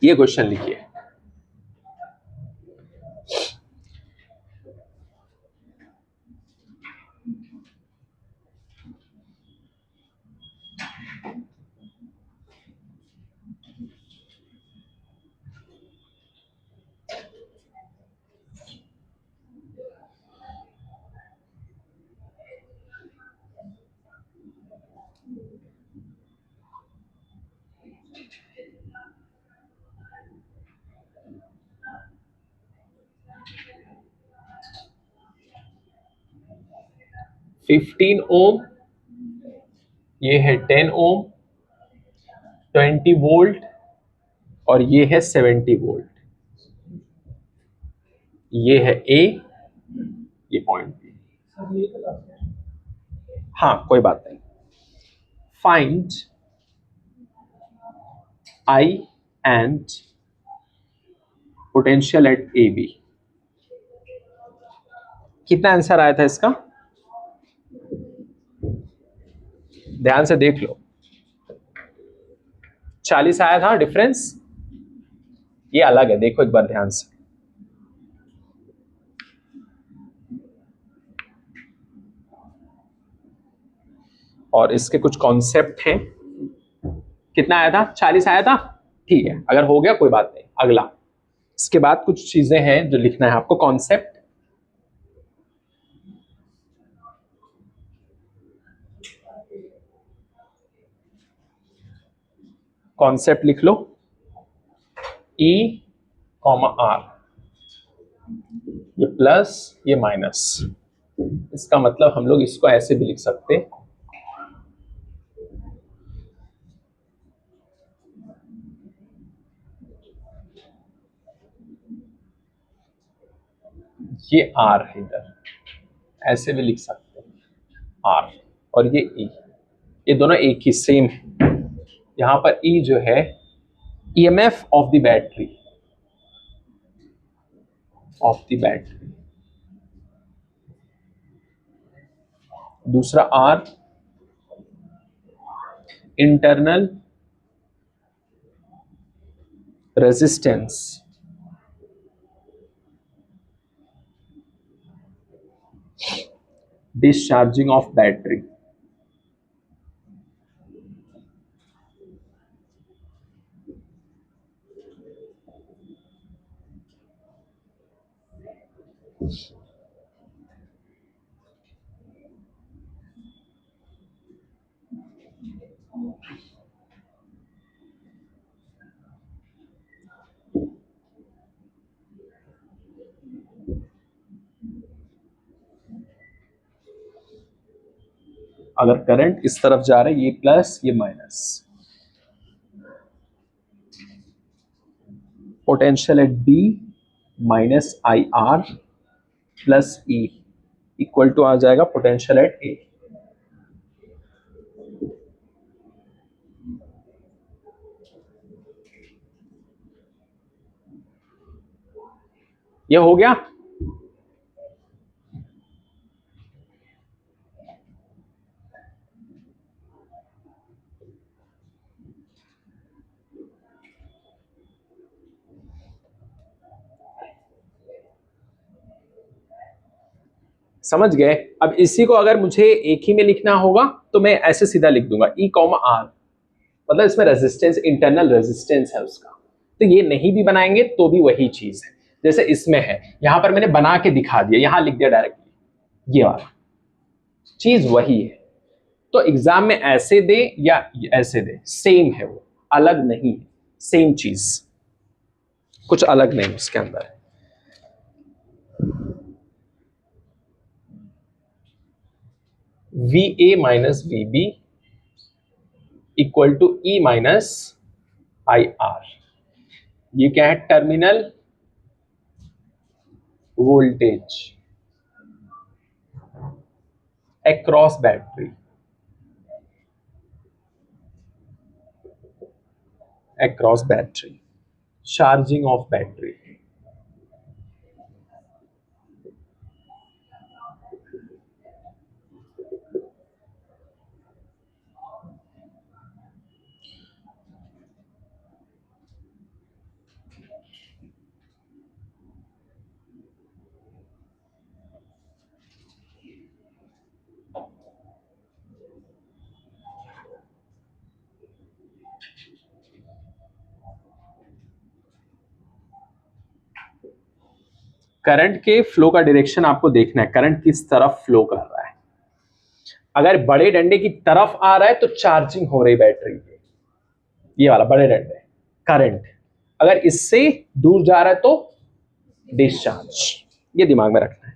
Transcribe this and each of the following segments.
ये क्वेश्चन लिखिए। Fifteen ohm, ये है 10 ओम, 20 वोल्ट, और ये है 70 वोल्ट। ये है ए, ये पॉइंट बी। हाँ कोई बात नहीं। Find I and potential at A B. कितना आंसर आया था इसका, ध्यान से देख लो। 40 आया था डिफरेंस, ये अलग है, देखो एक बार ध्यान से। और इसके कुछ कॉन्सेप्ट हैं। कितना आया था, 40 आया था, ठीक है, अगर हो गया कोई बात नहीं। अगला, इसके बाद कुछ चीजें हैं जो लिखना है आपको, कॉन्सेप्ट। कॉन्सेप्ट लिख लो, E, R, ये प्लस ये माइनस। इसका मतलब हम लोग इसको ऐसे भी लिख सकते, ये R है इधर, ऐसे भी लिख सकते हैं R, और ये E, ये दोनों एक ही सेम है। यहां पर E जो है EMF ऑफ द बैटरी, दूसरा R internal resistance, discharging of battery. अगर करंट इस तरफ जा रहा है, ये प्लस ये minus, potential at B minus I R plus E equal to आ जाएगा पोटेंशियल एट ए। ये हो गया। समझ गए। अब इसी को अगर मुझे एक ही में लिखना होगा तो मैं ऐसे सीधा लिख दूंगा E, R, मतलब इसमें रेजिस्टेंस, इंटरनल रेजिस्टेंस है उसका। तो ये नहीं भी बनाएंगे तो भी वही चीज है, जैसे इसमें है, यहां पर मैंने बना के दिखा दिया, यहां लिख दिया डायरेक्टली, ये वाला चीज वही है। तो एग्जाम में ऐसे दे या ऐसे दे, सेम है वो, अलग नहीं है, सेम चीज, कुछ अलग नहीं उसके अंदर। VA minus VB equal to E minus IR। ये क्या है, terminal voltage across battery, charging of battery. Current के फ्लो का डायरेक्शन आपको देखना है, करंट किस तरफ फ्लो कर रहा है। अगर बड़े डंडे की तरफ आ रहा है तो चार्जिंग हो रही बैटरी की, ये वाला बड़े डंडे करंट। अगर इससे दूर जा रहा है तो डिस्चार्ज। ये दिमाग में रखना है।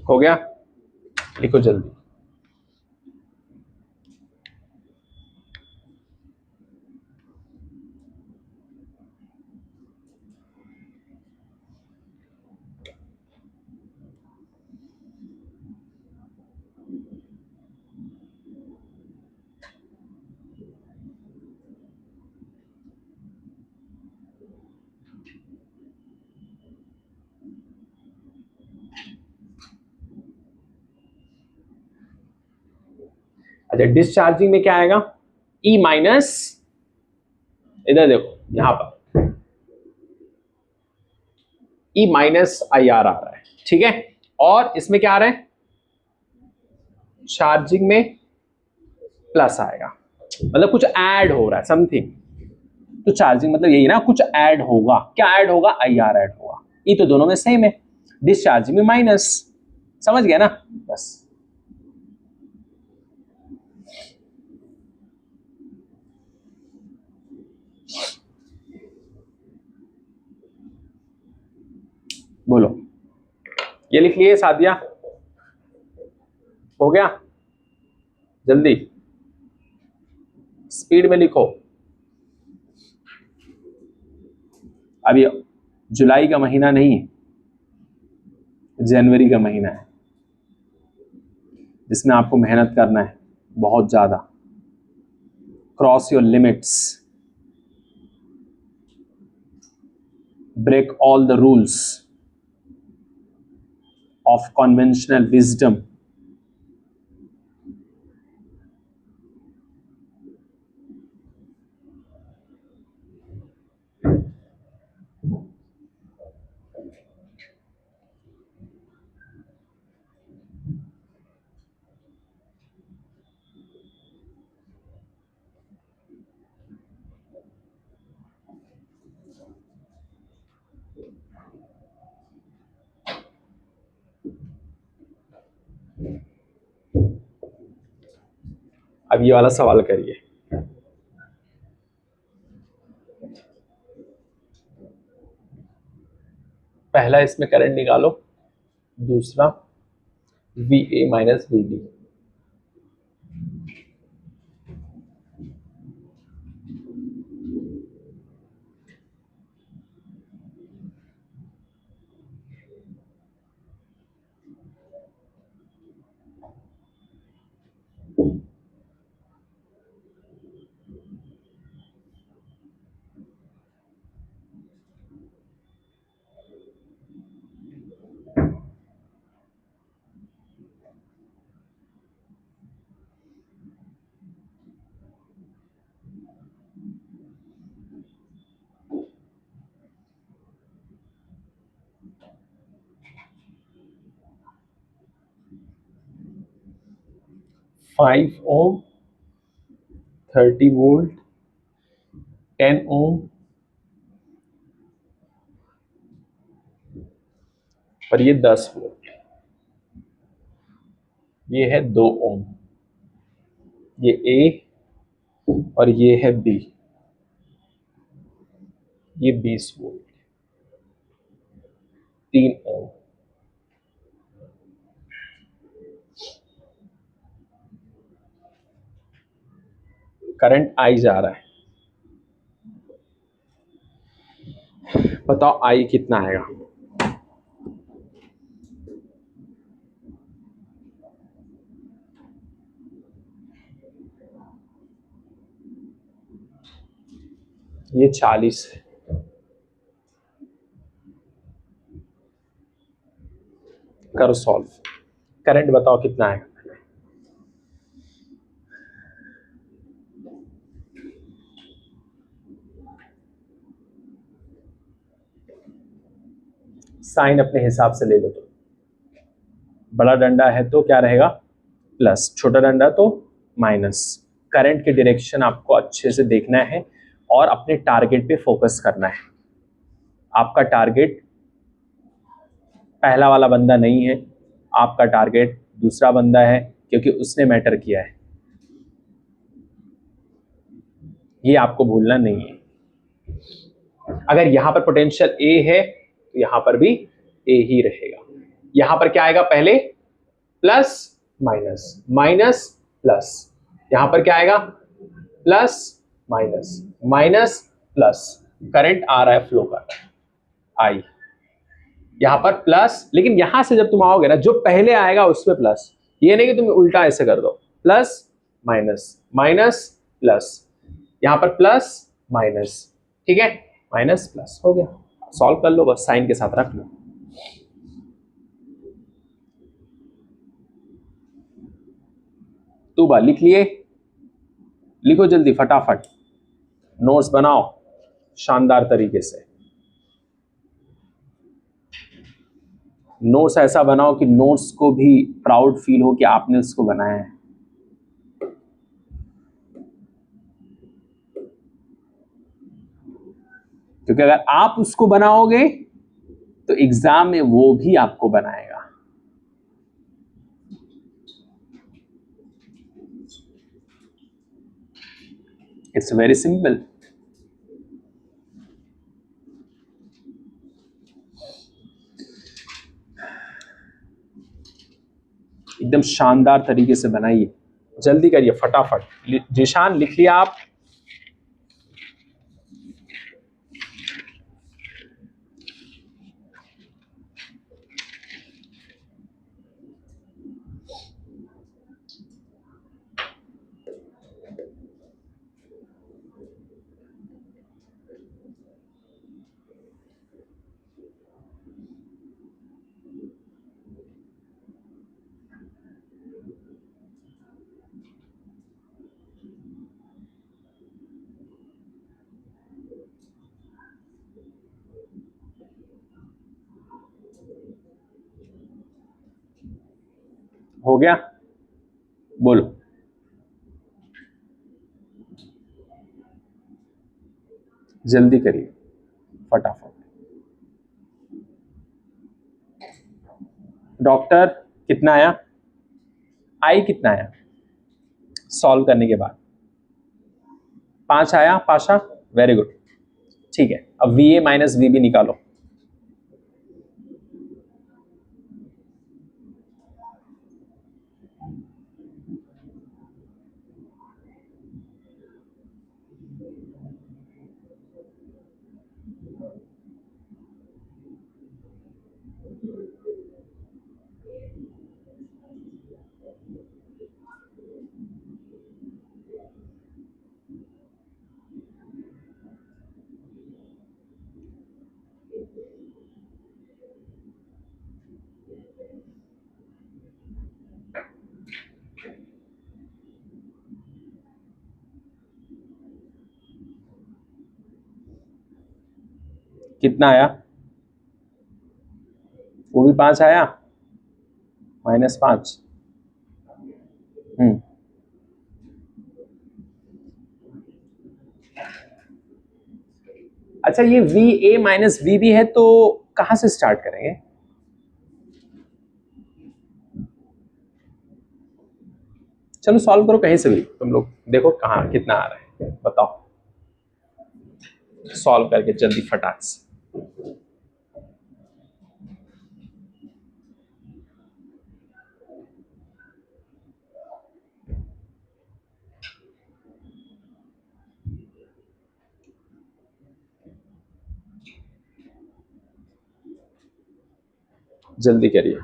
हो गया, लिखो जल्दी। अच्छा, डिस्चार्जिंग में क्या आएगा? ई माइनस, इधर देखो यहां पर ई माइनस आई आर आ रहा है, ठीक है। और इसमें क्या आ रहा है? चार्जिंग में प्लस आएगा, मतलब कुछ ऐड हो रहा है समथिंग। तो चार्जिंग मतलब यही ना, कुछ ऐड होगा। क्या ऐड होगा? आई आर ऐड होगा। ई तो दोनों में सेम है, डिस्चार्जिंग में माइनस। समझ गया ना? बस। बोलो, ये लिख लिए सादिया? हो गया? जल्दी स्पीड में लिखो। अभी जुलाई का महीना नहीं है, जनवरी का महीना है, जिसमें आपको मेहनत करना है बहुत ज्यादा। Cross your limits, break all the rules of conventional wisdom. अब ये वाला सवाल करिए। पहला इसमें करंट निकालो, दूसरा V A minus V B. 5 ohm, 30 volt, 10 ohm, और ये 10 वोल्ट, ये है 2 ओम, ये ए और ये है बी, ये 20 वोल्ट, 3 ओम। करंट आई जा रहा है, बताओ आई कितना आएगा? ये 40 है, करो सॉल्व। करंट बताओ कितना आएगा? साइन अपने हिसाब से ले लो, तो बड़ा डंडा है तो क्या रहेगा? प्लस, छोटा डंडा तो माइनस। करंट की डायरेक्शन आपको अच्छे से देखना है और अपने टारगेट पे फोकस करना है। आपका टारगेट पहला वाला बंदा नहीं है, आपका टारगेट दूसरा बंदा है, क्योंकि उसने मैटर किया है, ये आपको भूलना नहीं है। अगर यहां पर पोटेंशियल ए है तो यहां पर भी ए ही रहेगा। यहां पर क्या आएगा? पहले प्लस माइनस, माइनस प्लस, यहां पर क्या आएगा? Plus minus, minus plus. Current आ रहा है, फ्लो कर रहा है, आई यहां पर प्लस, लेकिन यहां से जब तुम आओगे ना, जो पहले आएगा उसमें प्लस, ये नहीं कि तुम उल्टा ऐसे कर दो, प्लस माइनस, माइनस प्लस, यहां पर प्लस माइनस, ठीक है, माइनस प्लस हो गया। सॉल्व कर लो बस, साइन के साथ रख लो। तू बा लिख लिए? लिखो जल्दी फटाफट, नोट्स बनाओ शानदार तरीके से। नोट्स ऐसा बनाओ कि नोट्स को भी प्राउड फील हो कि आपने उसको बनाया है। क्योंकि अगर आप उसको बनाओगे तो एग्जाम में वो भी आपको बनाएगा। It's very simple. एकदम शानदार तरीके से बनाइए, जल्दी करिए फटाफट। जिशान लिख लिया आप? हो गया? बोलो। जल्दी करिए फटाफट। डॉक्टर कितना आया? आई कितना आया सॉल्व करने के बाद? 5 आया पाशा, वेरी गुड। ठीक है, अब V A minus V B निकालो। कितना आया? वो भी 5 आया, -5। अच्छा, ये V A minus V B है तो कहां से स्टार्ट करेंगे? चलो सॉल्व करो कहीं से भी, तुम लोग देखो कहाँ कितना आ रहा है, बताओ सॉल्व करके जल्दी फटाक से। जल्दी करिए।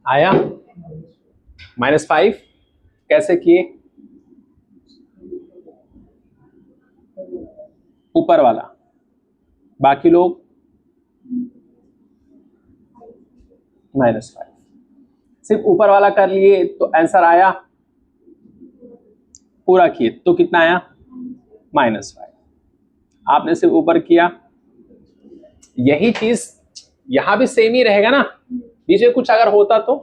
आया -5 कैसे किए? ऊपर वाला, बाकी लोग -5, सिर्फ ऊपर वाला कर लिए तो आंसर आया, पूरा किए तो कितना आया? -5। आपने सिर्फ ऊपर किया, यही चीज यहां भी सेम ही रहेगा ना, बीच में कुछ अगर होता तो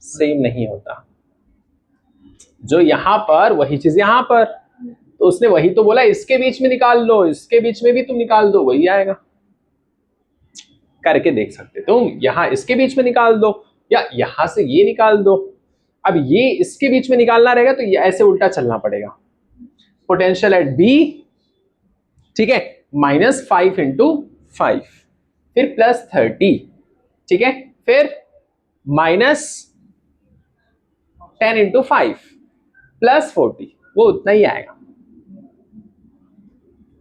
सेम नहीं होता, जो यहां पर वही चीज यहां पर, तो उसने वही तो बोला इसके बीच में निकाल लो, इसके बीच में भी तुम निकाल दो वही आएगा। करके देख सकते तुम, यहां इसके बीच में निकाल दो या यहां से ये निकाल दो। अब ये इसके बीच में निकालना रहेगा तो ये ऐसे उल्टा चलना पड़ेगा। पोटेंशियल एट बी, ठीक है, -5 इंटू 5, फिर +30, ठीक है, फिर -10 इंटू 5 +40, वो उतना ही आएगा,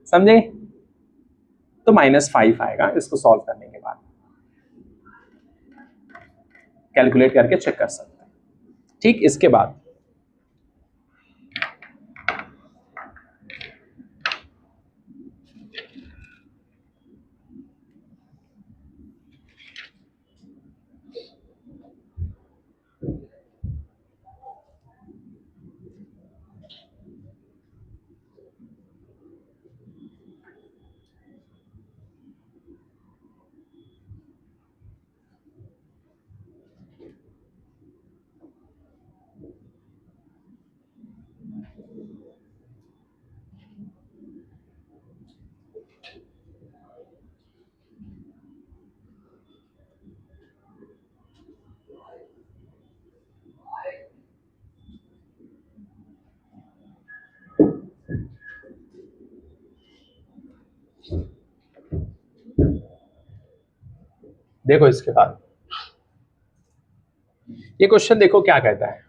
समझे? तो -5 आएगा इसको सॉल्व करने के बाद, कैलकुलेट करके चेक कर सकते हैं। ठीक, इसके बाद देखो, इसके बाद ये क्वेश्चन देखो क्या कहता है।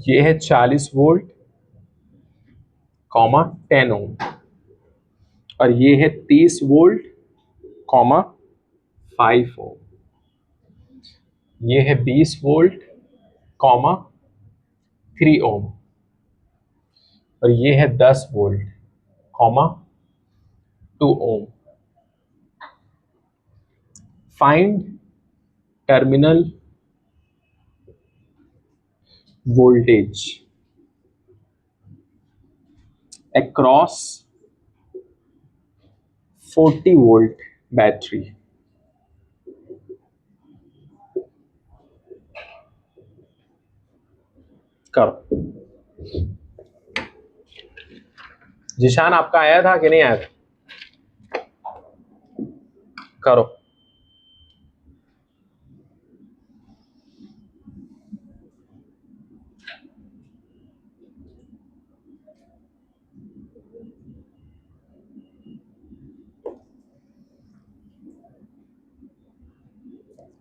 ये है 40 वोल्ट कॉमा 10 ओम, और ये है 30 वोल्ट कॉमा 5 ओम, ये है 20 वोल्ट कॉमा 3 ओम, और ये है 10 volt comma 2 ohm. Find terminal voltage across 40 volt battery. करो, जिशान आपका आया था कि नहीं आया था? करो।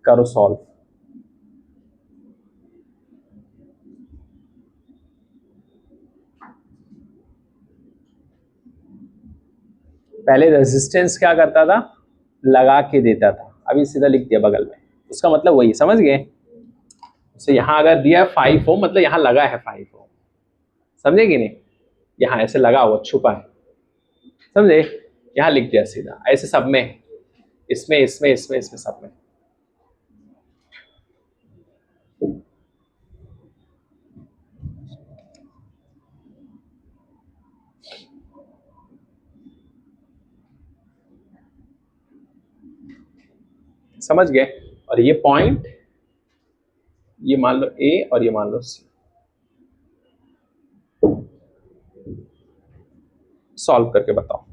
करो सॉल्व। पहले रेजिस्टेंस क्या करता था, लगा के देता था, अभी सीधा लिख दिया बगल में, उसका मतलब वही, समझ गए। तो यहाँ अगर दिया 5 ओम, मतलब यहाँ लगा है 5 ओम, समझे कि नहीं, यहाँ ऐसे लगा हुआ छुपा है, समझे, यहाँ लिख दिया सीधा, ऐसे सब में, इसमें इसमें इसमें इसमें सब में। समझ गए। और ये पॉइंट, ये मान लो ए और ये मान लो सी। सॉल्व करके बताओ।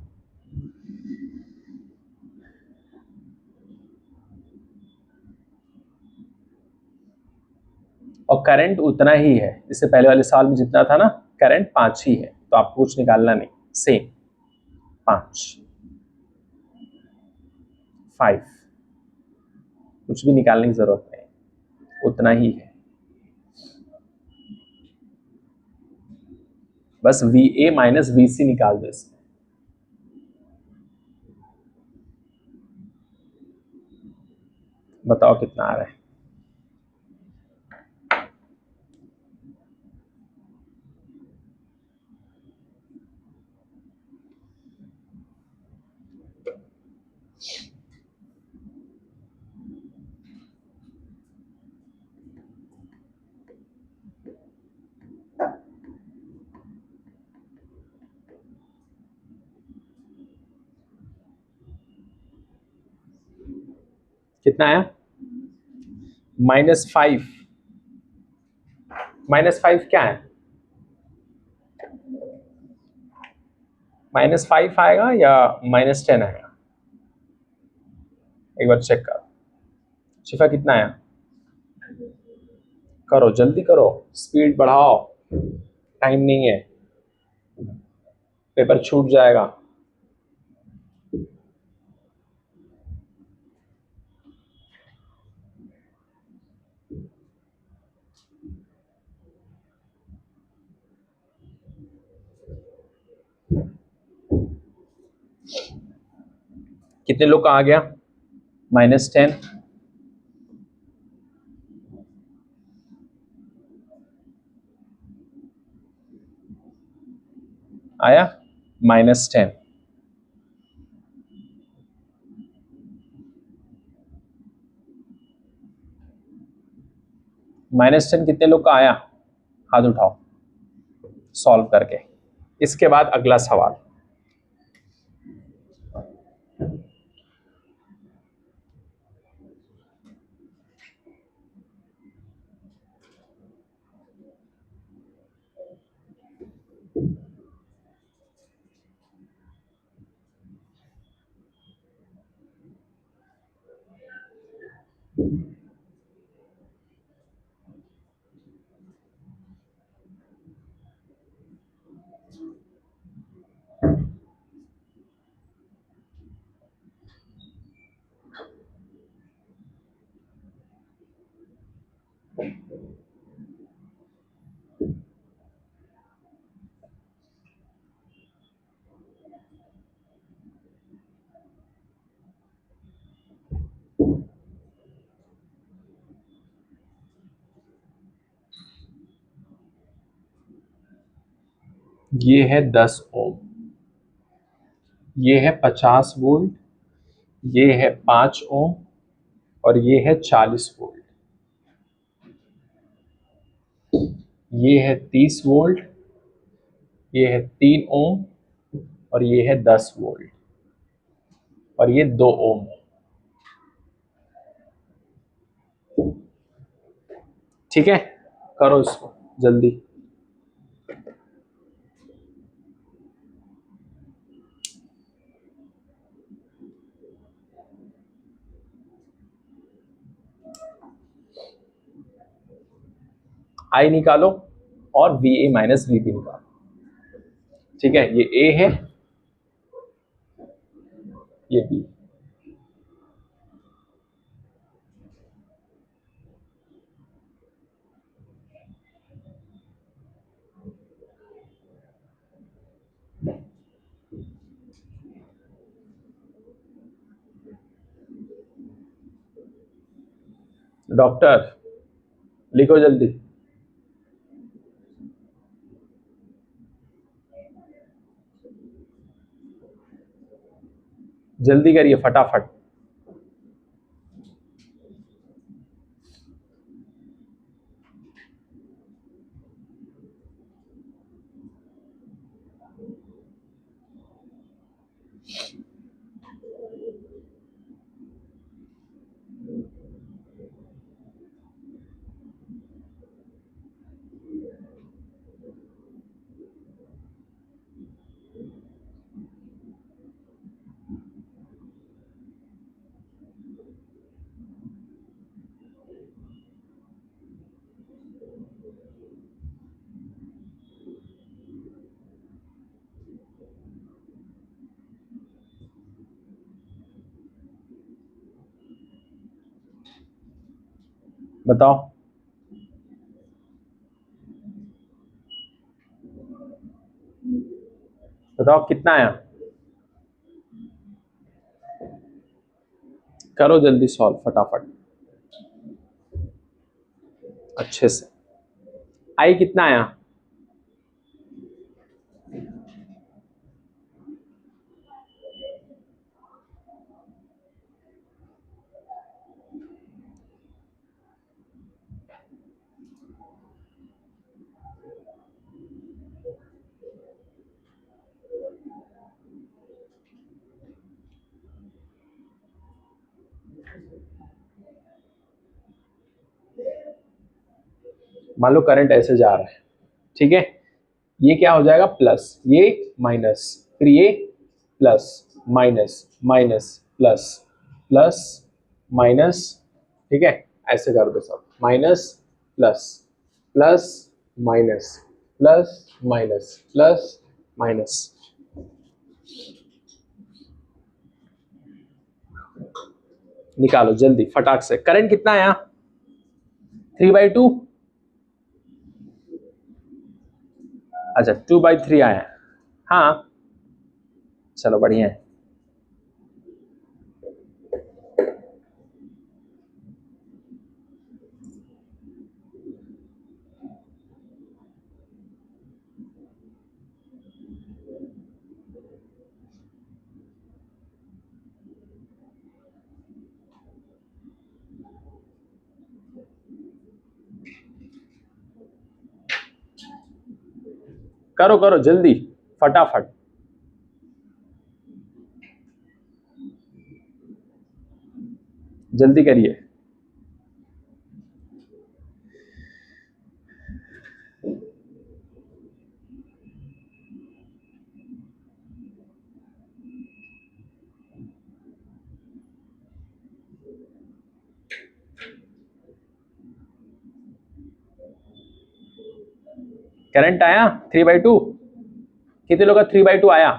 और करंट उतना ही है, इससे पहले वाले साल में जितना था ना, करंट 5 ही है, तो आपको कुछ निकालना नहीं, सेम 5 5, कुछ भी निकालने की जरूरत नहीं, उतना ही है। बस वी ए माइनस वी सी निकाल दो इसमें। बताओ कितना आ रहा है। कितना आया, -5। -5 क्या है, -5 आएगा या -10 आएगा, एक बार चेक करो। शिफा कितना आया, करो जल्दी करो, स्पीड बढ़ाओ, टाइम नहीं है, पेपर छूट जाएगा। कितने लोग का आ गया, -10। आया -10। -10 कितने लोग का आया, हाथ उठाओ, सॉल्व करके। इसके बाद अगला सवाल, ये है 10 ओम, ये है 50 वोल्ट, ये है 5 ओम, और ये है 40 वोल्ट, ये है 30 वोल्ट, ये है 3 ओम, और ये है 10 वोल्ट, और ये 2 ओम है। ठीक है, करो इसको जल्दी। आई निकालो और V A minus V B निकालो। ठीक है, ये ए है, ये बी। डॉक्टर, लिखो जल्दी। जल्दी करिए फटाफट। बताओ बताओ कितना आया, करो जल्दी सॉल्व फटाफट अच्छे से। आई कितना आया? मान लो करंट ऐसे जा रहा है, ठीक है, ये क्या हो जाएगा प्लस, ये माइनस, फिर ये plus minus minus plus plus minus, ठीक है, ऐसे कर दो सब, minus plus plus minus plus minus plus minus. निकालो जल्दी फटाक से, करंट कितना आया? 3/2। अच्छा 2/3 आया, हाँ चलो बढ़िया है। करो करो जल्दी फटाफट। जल्दी करिए। करंट आया 3/2, कितने लोग का 3/2 आया?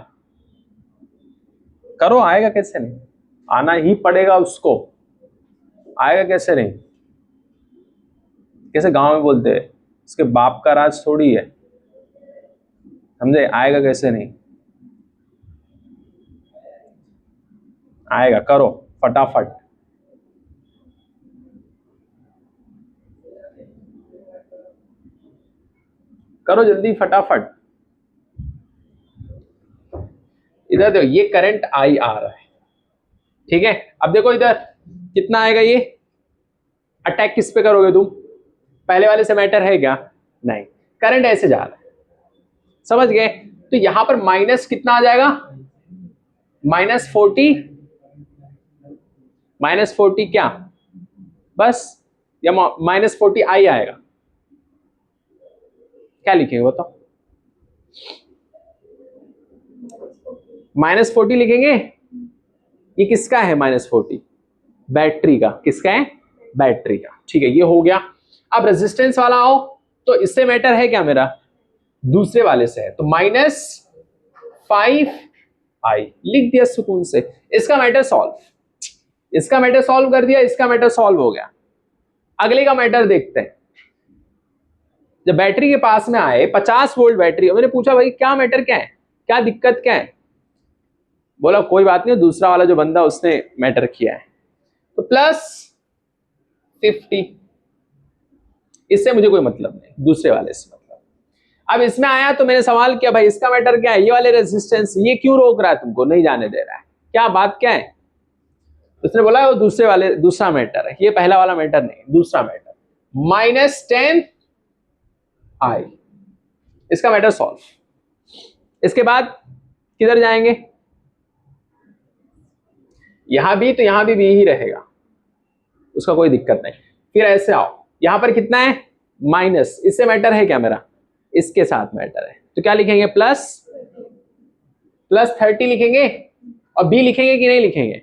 करो, आएगा कैसे नहीं, आना ही पड़ेगा उसको, आएगा कैसे नहीं, कैसे गांव में बोलते हैं उसके बाप का राज थोड़ी है, समझे, आएगा कैसे नहीं, आएगा, करो फटाफट। करो जल्दी फटाफट। इधर देखो ये करंट आई आ रहा है, ठीक है, अब देखो इधर कितना आएगा ये, अटैक किस पे करोगे तुम, पहले वाले से मैटर है क्या, नहीं, करंट ऐसे जा रहा है, समझ गए, तो यहां पर माइनस कितना आ जाएगा, -40, -40 क्या, बस, या -40 आई आएगा, क्या लिखेंगे बताओ, -40 लिखेंगे, ये किसका है -40, बैटरी का, किसका है, बैटरी का, ठीक है, ये हो गया। अब रेजिस्टेंस वाला आओ, तो इससे मैटर है क्या मेरा, दूसरे वाले से है, तो -5i लिख दिया सुकून से, इसका मैटर सॉल्व, इसका मैटर सॉल्व कर दिया, इसका मैटर सॉल्व हो गया। अगले का मैटर देखते हैं, जब बैटरी के पास में आए 50 वोल्ट बैटरी, मैंने पूछा भाई क्या मैटर क्या है, क्या दिक्कत क्या है, बोला कोई बात नहीं, दूसरा वाला जो बंदा उसने मैटर किया है, तो 50। इससे मुझे कोई मतलब नहीं, दूसरे वाले से मतलब। अब इसमें आया तो मैंने सवाल किया भाई इसका मैटर क्या है, ये वाले रेजिस्टेंस ये क्यों रोक रहा है तुमको, नहीं जाने दे रहा है, क्या बात क्या है। उसने बोला वो दूसरे वाले दूसरा मैटर है, ये पहला वाला मैटर नहीं, दूसरा मैटर -10i। इसका मैटर सॉल्व। इसके बाद किधर जाएंगे, यहां भी तो यहां भी ही रहेगा, उसका कोई दिक्कत नहीं। फिर ऐसे आओ, यहां पर कितना है माइनस, इससे मैटर है क्या मेरा, इसके साथ मैटर है, तो क्या लिखेंगे +30 लिखेंगे, और बी लिखेंगे कि नहीं लिखेंगे,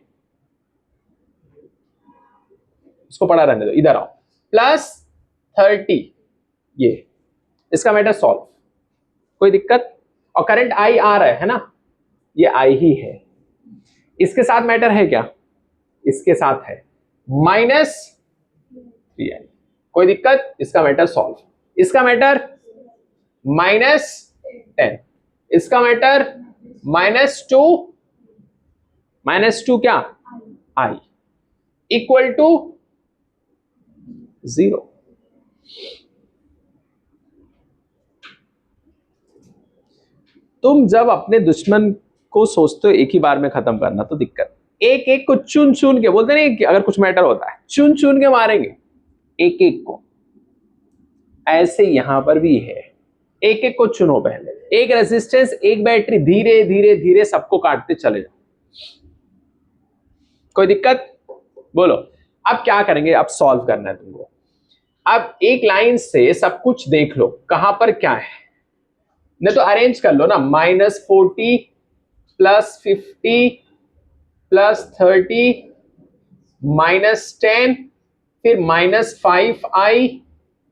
इसको पढ़ा रहने दो, इधर आओ +30, ये इसका मैटर सॉल्व, कोई दिक्कत। और करंट आई आ रहा है ना, ये आई ही है, इसके साथ मैटर है क्या, इसके साथ है -3i, कोई दिक्कत, इसका मैटर सॉल्व। इसका मैटर -10, इसका मैटर -2 क्या i इक्वल टू 0। तुम जब अपने दुश्मन को सोचते हो एक ही बार में खत्म करना तो दिक्कत, एक एक को चुन चुन के, बोलते नहीं कि अगर कुछ मैटर होता है चुन चुन के मारेंगे एक एक को, ऐसे यहां पर भी है, एक एक को चुनो, पहले एक रेजिस्टेंस एक बैटरी, धीरे धीरे धीरे सबको काटते चले जाओ, कोई दिक्कत, बोलो। अब क्या करेंगे, अब सॉल्व करना है तुमको। अब एक लाइन से सब कुछ देख लो कहां पर क्या है, नहीं तो अरेंज कर लो ना, -40 +50 +30 -10, फिर -5i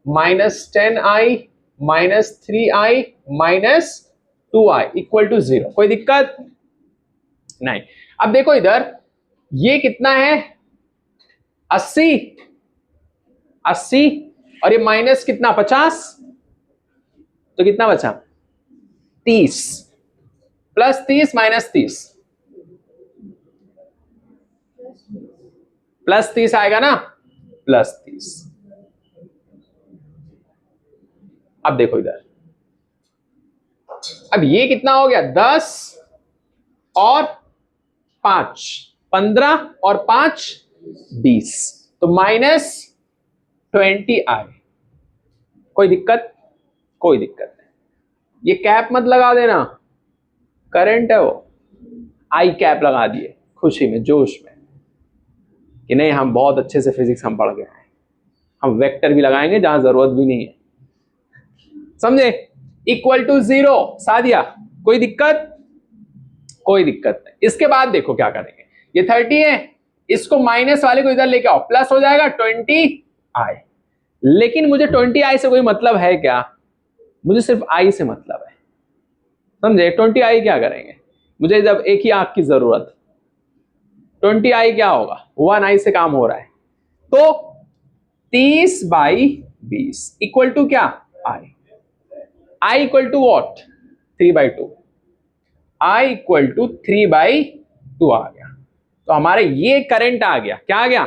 -10i -3i -2i equal to 0, कोई दिक्कत नहीं। अब देखो इधर ये कितना है 80 और ये माइनस कितना 50, तो कितना बचा 30, +30 -30 +30 आएगा ना, +30। अब देखो इधर, अब ये कितना हो गया 10 और 5 15 और 5 20, तो -20i, कोई दिक्कत, कोई दिक्कत नहीं। ये कैप मत लगा देना, करंट है वो, आई कैप लगा दिए खुशी में जोश में कि नहीं हम बहुत अच्छे से फिजिक्स हम पढ़ गए हैं, हम वेक्टर भी लगाएंगे जहां जरूरत भी नहीं है, समझे, इक्वल टू 0 सादिया, कोई दिक्कत, कोई दिक्कत नहीं। इसके बाद देखो क्या करेंगे, ये 30 है, इसको माइनस वाले को इधर लेके आओ, प्लस हो जाएगा 20i, लेकिन मुझे 20i से कोई मतलब है क्या, मुझे सिर्फ i से मतलब है, समझे। 20i क्या करेंगे, मुझे जब एक ही आंख की जरूरत, 20i क्या होगा 1i से काम हो रहा है, तो 30/20 इक्वल टू क्या i equal to what 3/2, i equal to 3/2 आ गया। तो हमारे ये करंट आ गया, क्या आ गया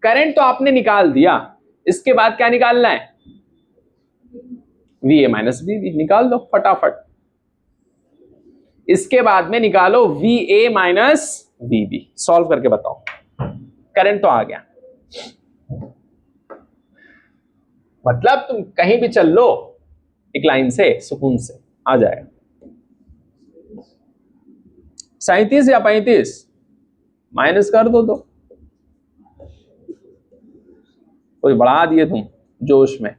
करंट तो आपने निकाल दिया, इसके बाद क्या निकालना है VA माइनस VB, निकाल दो फटाफट। इसके बाद में निकालो VA माइनस VB, सॉल्व करके बताओ, करंट तो आ गया। मतलब तुम कहीं भी चल लो एक लाइन से सुकून से आ जाएगा। 37 या 35 माइनस कर दो, तो कोई बढ़ा दिए तुम जोश में।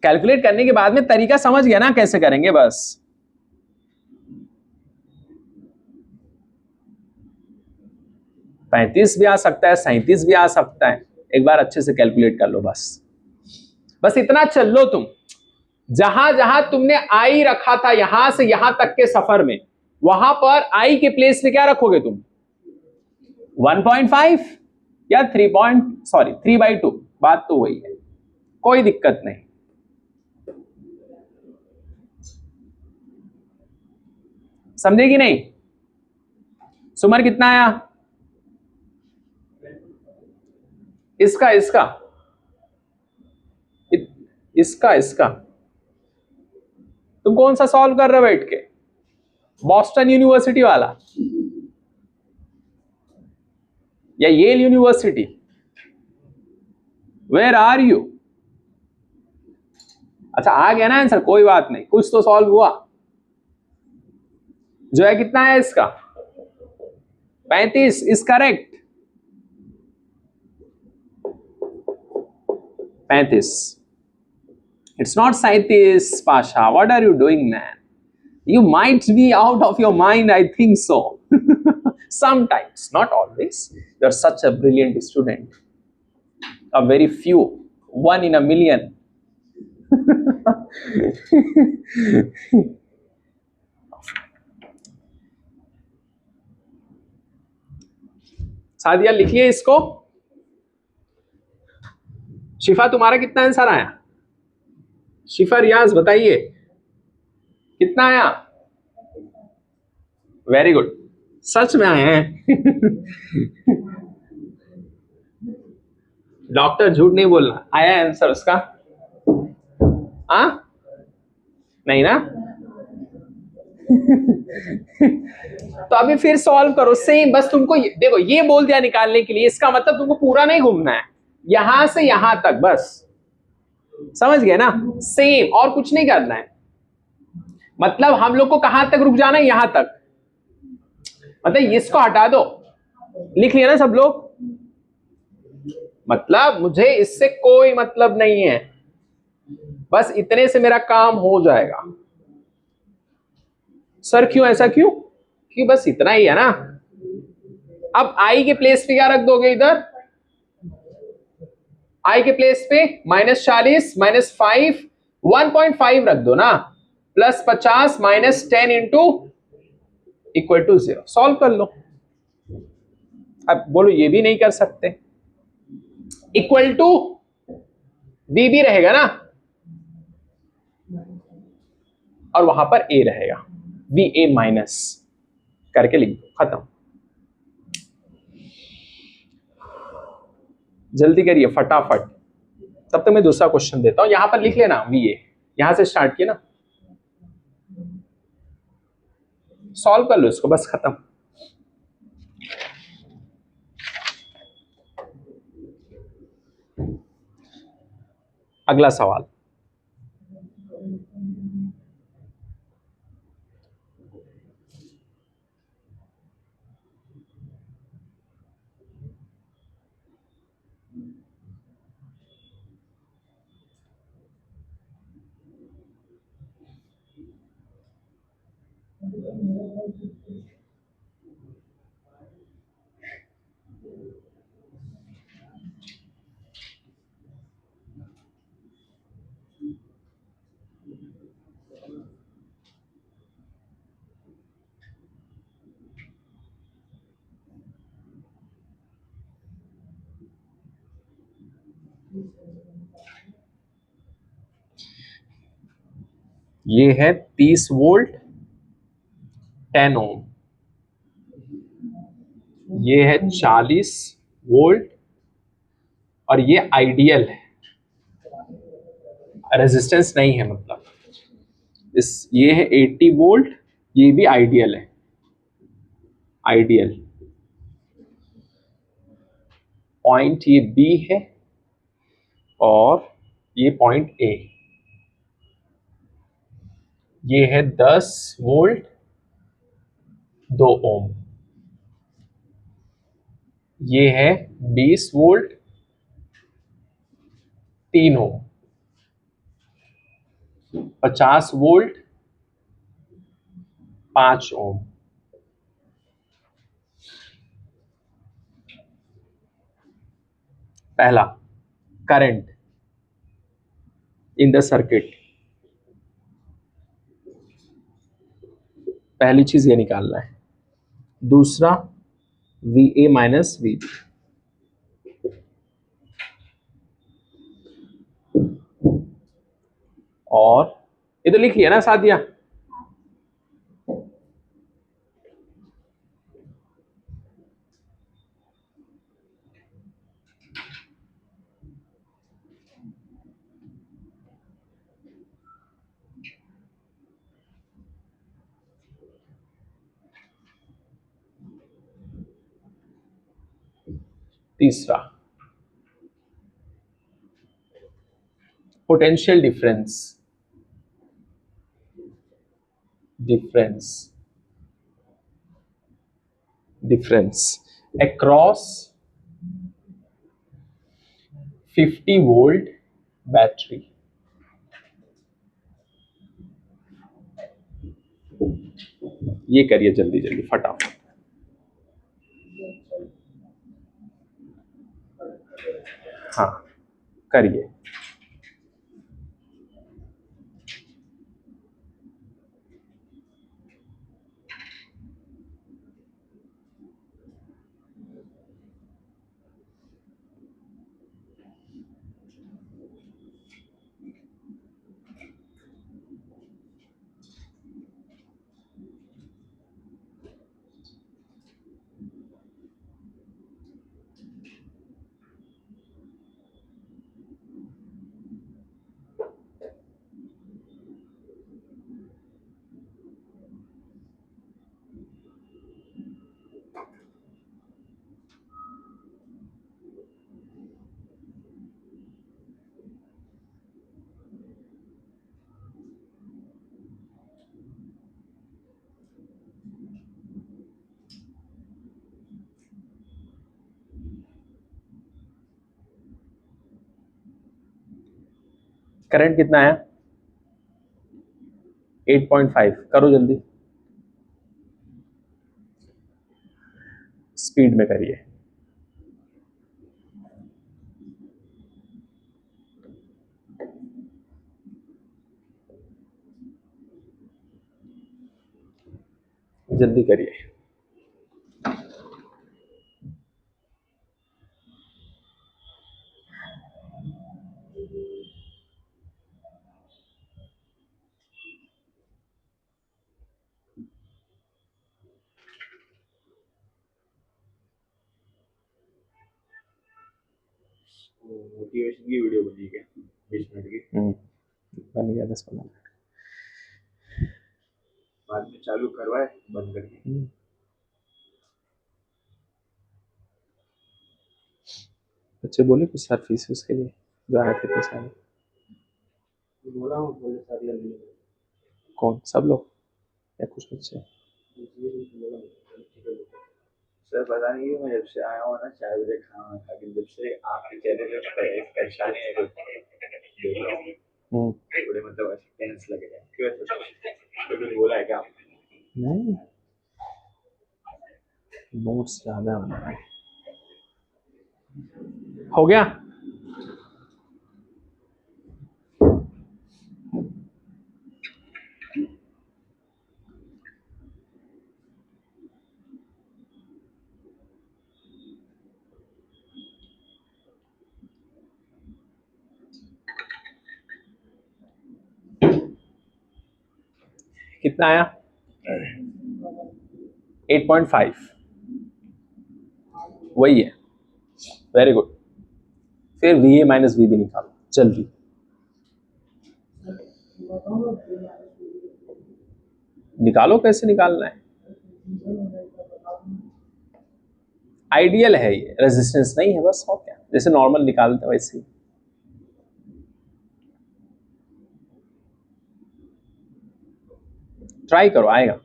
कैलकुलेट करने के बाद में तरीका समझ गया ना कैसे करेंगे, बस 35 भी आ सकता है, 37 भी आ सकता है, एक बार अच्छे से कैलकुलेट कर लो, बस इतना चल लो तुम। जहां जहां तुमने आई रखा था यहां से यहां तक के सफर में, वहां पर आई के प्लेस में क्या रखोगे तुम 1.5 या 3/2, बात तो वही है, कोई दिक्कत नहीं। समझे कि नहीं, सुमर कितना आया इसका इसका इसका इसका तुम कौन सा सॉल्व कर रहे हो बैठ के? बॉस्टन यूनिवर्सिटी वाला या Yale University? Where are you? अच्छा आ गया ना आंसर, कोई बात नहीं, कुछ तो सॉल्व हुआ। जो है कितना है इसका? 35 is correct. 35। It's not 37 Pasha, what are you doing man? You might be out of your mind, I think so. Sometimes, not always. You're such a brilliant student. A very few, one in a million. Sadia लिखिए इसको। शिफा तुम्हारा कितना answer आया? शिफा रियाज बताइए कितना आया? Very good, सच में आए हैं। डॉक्टर झूठ नहीं बोलना, आया आंसर उसका? नहीं ना? तो अभी फिर सॉल्व करो सेम, बस तुमको देखो ये बोल दिया निकालने के लिए, इसका मतलब तुमको पूरा नहीं घूमना है, यहां से यहां तक बस, समझ गए ना? सेम, और कुछ नहीं करना है। मतलब हम लोग को कहां तक रुक जाना है? यहां तक। मतलब इसको हटा दो, लिख लिया ना सब लोग? मतलब मुझे इससे कोई मतलब नहीं है, बस इतने से मेरा काम हो जाएगा। सर क्यों ऐसा क्यों? कि बस इतना ही है ना। अब आई के प्लेस पे क्या रख दोगे इधर? आई के प्लेस पे -40 -5 1.5 रख दो ना, +50 -10 इंटू इक्वल टू 0। सॉल्व कर लो। अब बोलो ये भी नहीं कर सकते, इक्वल टू वी भी रहेगा ना, और वहां पर ए रहेगा, वी ए माइनस करके लिख दो, खत्म। जल्दी करिए फटाफट, तब तक मैं दूसरा क्वेश्चन देता हूं। यहां पर लिख लेना वी ए, यहां से स्टार्ट किया ना, सॉल्व कर लो इसको, बस खत्म। अगला सवाल, ये है 30 वोल्ट 10 ओम, ये है 40 वोल्ट, और ये आइडियल है, रेजिस्टेंस नहीं है, मतलब ये है 80 वोल्ट, ये भी आइडियल है, आइडियल। पॉइंट ये बी है और ये पॉइंट ए। ये है 10 वोल्ट 2 ओम, ये है 20 वोल्ट 3 ओम, 50 वोल्ट 5 ओम। पहला, करंट इन द सर्किट, पहली चीज ये निकालना है। दूसरा, V A minus V B. और ये तो लिख लिया ना सादिया? तीसरा potential difference, difference difference across 50 volt battery. ये करिए जल्दी जल्दी फटाफट। हाँ करिए। करंट कितना है? 8.5। करो जल्दी, स्पीड में करिए। जल्दी करिए। मोटिवेशन की वीडियो बनी है 20 मिनट की, बन गया 10-15 मिनट। बाद में चालू करवाए बंद करके। बच्चे बोले कुछ सर फीस उसके लिए जो आए थे पैसा। बोला हूँ बोले सर ले लेंगे। कौन? सब लोग या कुछ बच्चे? सर पता नहीं मैं जब से आया हूँ ना 4 बजे खाना खा के, जब से आपके चेहरे पे एक परेशानी है देख रहा हूँ, थोड़े मतलब ऐसे टेंस लगे हैं। क्यों ऐसा? तो कुछ बोला है क्या आपने? नहीं, नोट्स ज्यादा बनाए। हो गया? कितना आया? 8.5। वही है। Very good. फिर वी ए माइनस वी भी निकालो जल्दी। निकालो, कैसे निकालना है? आइडियल है ये, रेजिस्टेंस नहीं है बस, और क्या, जैसे नॉर्मल निकालते हैं वैसे ही। ट्राई करो, आएगा।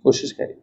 कोशिश करिए।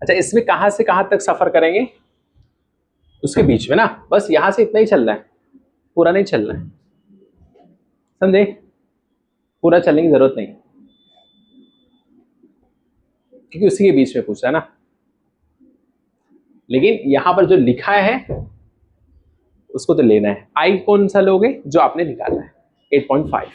अच्छा, इसमें कहां से कहां तक सफर करेंगे? उसके बीच में ना, बस यहां से इतना ही चलना है, पूरा नहीं चलना है, समझे? पूरा चलने की जरूरत नहीं, क्योंकि उसी के बीच में पूछा है ना। लेकिन यहां पर जो लिखा है उसको तो लेना है। आई कौन सा लोगे? जो आपने निकाला है 8.5।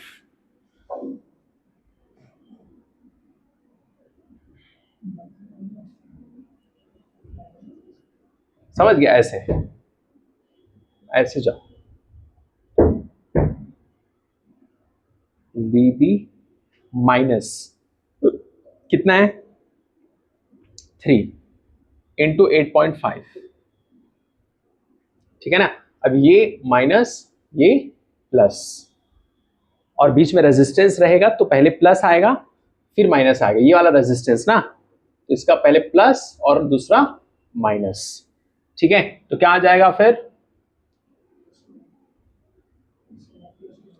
समझ गया? ऐसे ऐसे जाओ, बीबी माइनस कितना है? 3 इंटू 8.5, ठीक है ना। अब ये माइनस, ये प्लस, और बीच में रेजिस्टेंस रहेगा तो पहले प्लस आएगा फिर माइनस आएगा, ये वाला रेजिस्टेंस ना, तो इसका पहले प्लस और दूसरा माइनस, ठीक है। तो क्या आ जाएगा फिर?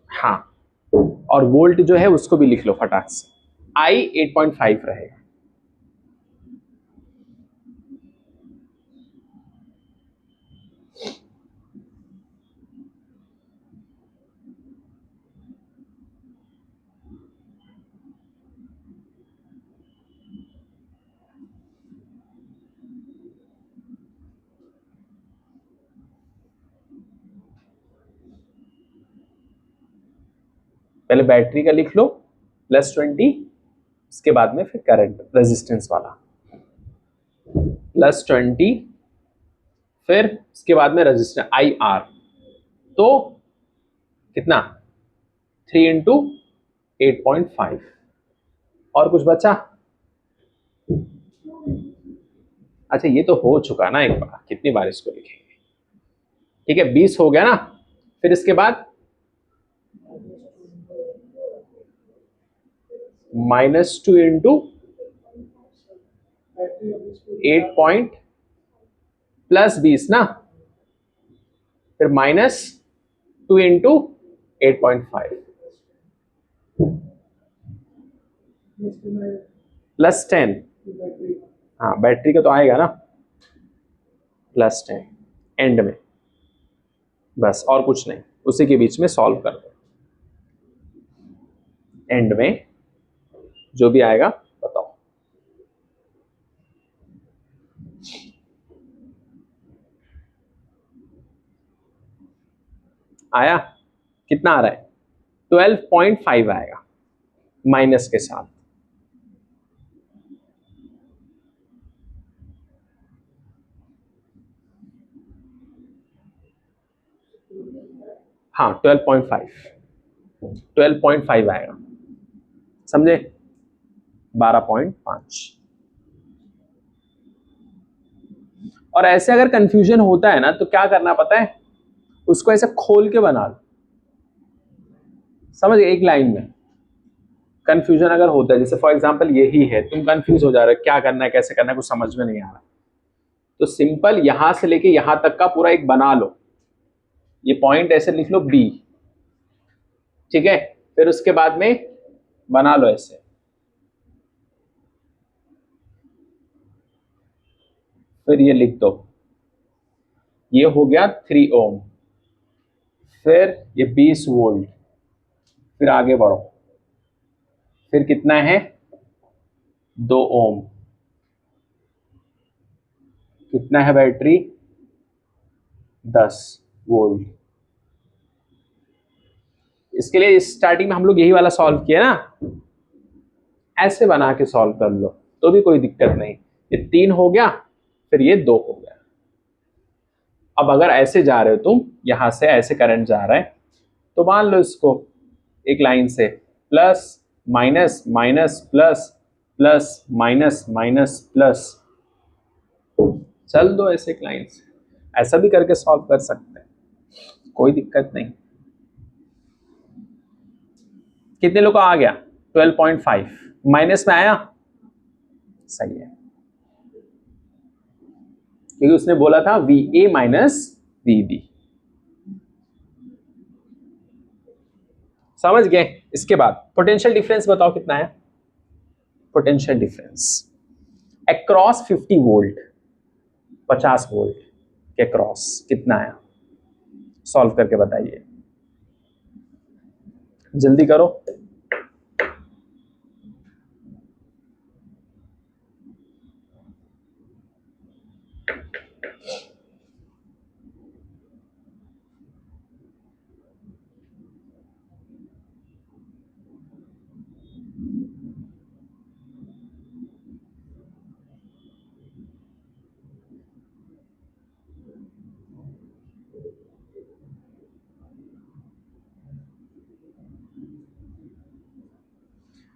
हाँ, और वोल्ट जो है उसको भी लिख लो फटाक से, आई 8.5 रहेगा। पहले बैटरी का लिख लो +20, उसके बाद में फिर करंट रेजिस्टेंस वाला +20, फिर उसके बाद में रेजिस्टेंस आई आर, तो कितना? 3 इंटू 8.5। और कुछ बचा? अच्छा, ये तो हो चुका ना एक बार, कितनी बार इसको लिखेंगे? ठीक है, 20 हो गया ना। फिर इसके बाद -2 इंटू 8 पॉइंट +20 ना, फिर -2 इंटू 8.5 +10। हाँ, बैटरी का तो आएगा ना, +10 एंड में, बस और कुछ नहीं, उसी के बीच में सॉल्व कर दो, एंड में जो भी आएगा बताओ। आया? कितना आ रहा है? 12.5 आएगा माइनस के साथ। हाँ, 12.5 आएगा, समझे? 12.5। और ऐसे अगर कंफ्यूजन होता है ना तो क्या करना पता है, उसको ऐसे खोल के बना लो, समझ? एक लाइन में कंफ्यूजन अगर होता है, जैसे फॉर एग्जांपल यही है, तुम कंफ्यूज हो जा रहे हो क्या करना है कैसे करना है, कुछ समझ में नहीं आ रहा, तो सिंपल यहां से लेके यहां तक का पूरा एक बना लो, ये पॉइंट ऐसे लिख लो बी, ठीक है। फिर उसके बाद में बना लो ऐसे, फिर ये लिख दो, ये हो गया 3 ओम, फिर ये 20 वोल्ट, फिर आगे बढ़ो, फिर कितना है? 2 ओम, कितना है बैटरी? 10 वोल्ट। इसके लिए स्टार्टिंग में हम लोग यही वाला सॉल्व किया ना, ऐसे बना के सॉल्व कर लो तो भी कोई दिक्कत नहीं। ये 3 हो गया, फिर ये 2 हो गया। अब अगर ऐसे जा रहे हो तुम, यहां से ऐसे करंट जा रहा है, तो मान लो इसको एक लाइन से plus minus minus plus plus minus minus plus, चल दो ऐसे एक लाइन से, ऐसा भी करके सॉल्व कर सकते हैं, कोई दिक्कत नहीं। कितने लोग का आ गया? 12.5 माइनस में आया, सही है, क्योंकि उसने बोला था VA माइनस VB। समझ गए? इसके बाद पोटेंशियल डिफरेंस बताओ कितना है? Potential difference across 50 volt, 50 volt के क्रॉस कितना आया, सॉल्व करके बताइए, जल्दी करो।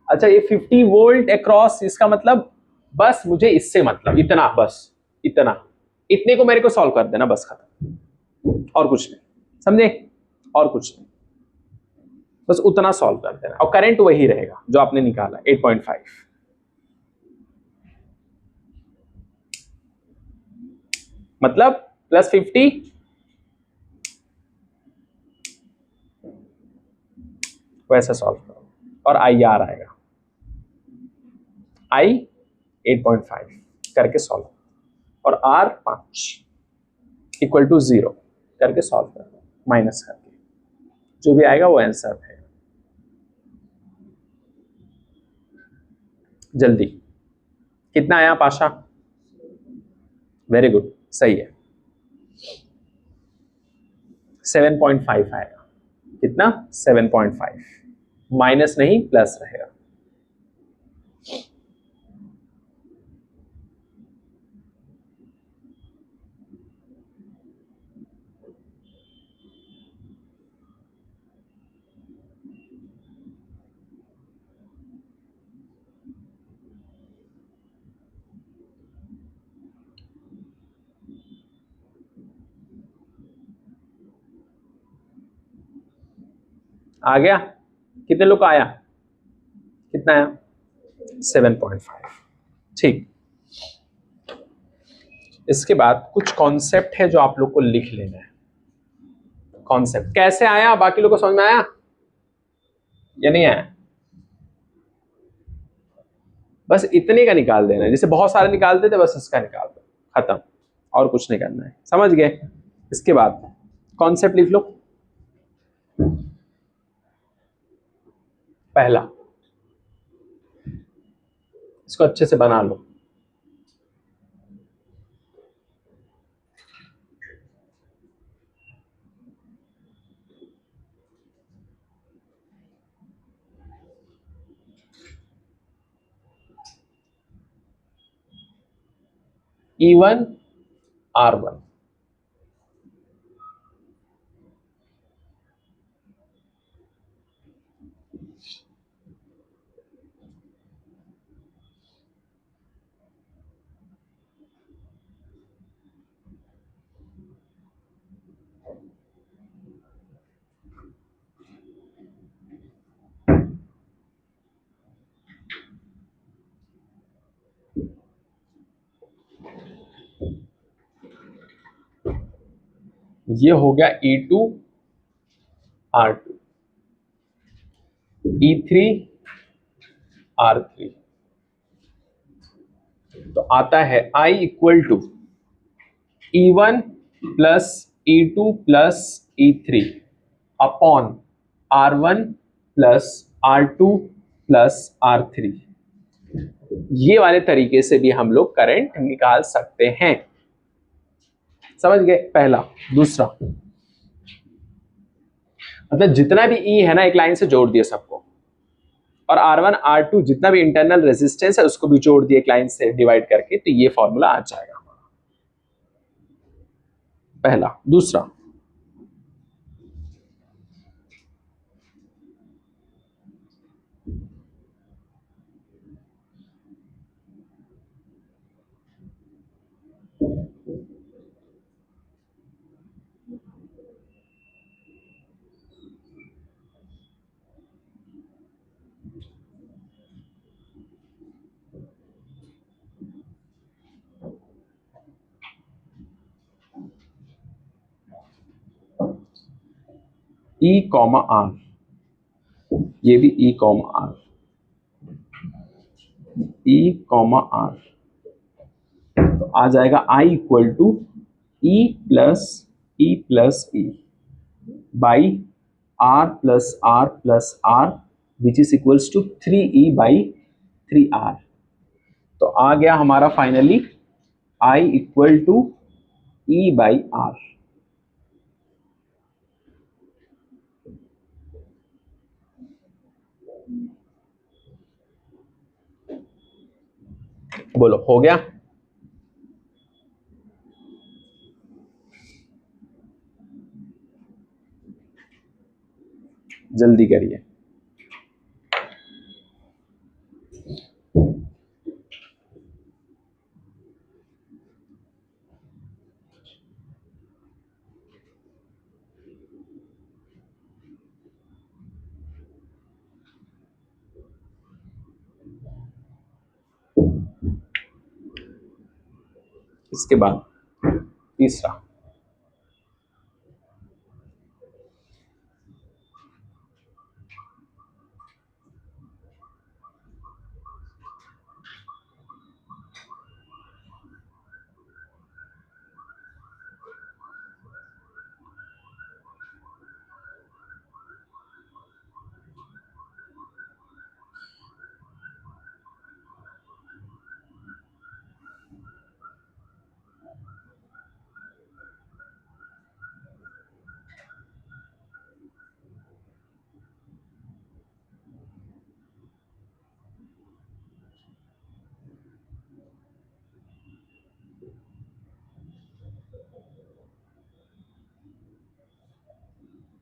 अच्छा, ये 50 वोल्ट अक्रॉस, इसका मतलब बस मुझे इससे मतलब इतना, बस इतना, इतने को मेरे को सॉल्व कर देना, बस खत्म, और कुछ नहीं, समझे, और कुछ नहीं, बस उतना सॉल्व कर देना, और करंट वही रहेगा जो आपने निकाला 8.5। मतलब +50 वैसे सॉल्व करो, और IR आएगा, I 8.5 करके सॉल्व, और R 5 = 0 करके सॉल्व करो, माइनस करके, जो भी आएगा वो आंसर है। जल्दी, कितना आया पाशा? वेरी गुड, सही है, 7.5 आएगा। कितना? 7.5, माइनस नहीं प्लस रहेगा। आ गया? कितने लोग का आया? कितना आया? 7.5। ठीक, इसके बाद कुछ कॉन्सेप्ट है जो आप लोग को लिख लेना है। कॉन्सेप्ट कैसे आया, बाकी लोग को समझ में आया या नहीं आया? बस इतने का निकाल देना है, जैसे बहुत सारे निकालते थे, बस इसका निकाल दो, खत्म, और कुछ नहीं करना है, समझ गए? इसके बाद कॉन्सेप्ट लिख लो। पहला, इसको अच्छे से बना लो। E1 R1, ये हो गया E2 R2, E3 R3, तो आता है I = E1 plus E2 plus E3 upon R1 plus R2 plus R3। ये वाले तरीके से भी हम लोग करंट निकाल सकते हैं, समझ गए? पहला। दूसरा, मतलब जितना भी E है ना, एक लाइन से जोड़ दिए सबको, और R1 R2 जितना भी इंटरनल रेजिस्टेंस है उसको भी जोड़ दिए एक लाइन से डिवाइड करके, तो ये फॉर्मूला आ जाएगा हमारा, पहला। दूसरा, E, R, ये भी E, R, E, R, आ जाएगा I equal to E plus E by R plus R which is equals to 3e/3r। तो आ गया हमारा finally I equal to e/r। बोलो हो गया? जल्दी करिए। इसके बाद तीसरा,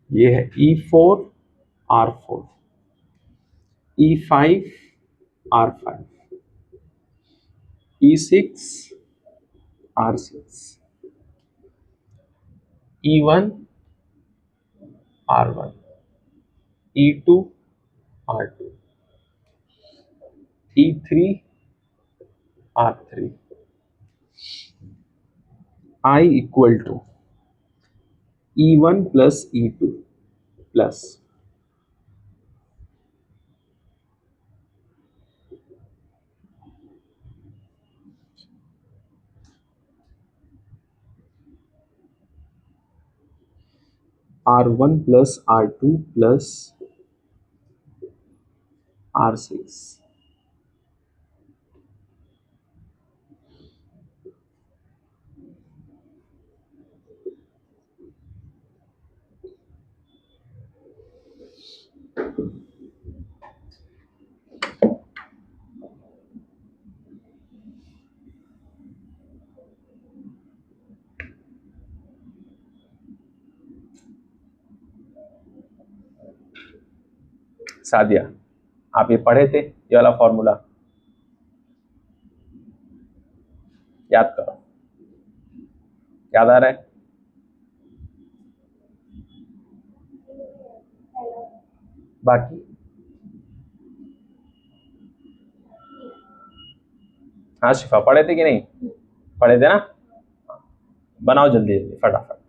ये है E4R4, E5R5, E6R6, E1R1, E2R2, E3R3। I equal to E1 plus E2 plus R1 plus R2 plus R6। Sadia, आप ये पढ़े थे ये वाला फॉर्मूला? याद करो, याद आ रहा है? बाकी हाँ शिफा, पढ़े थे कि नहीं? पढ़े थे ना? बनाओ जल्दी जल्दी फटाफट,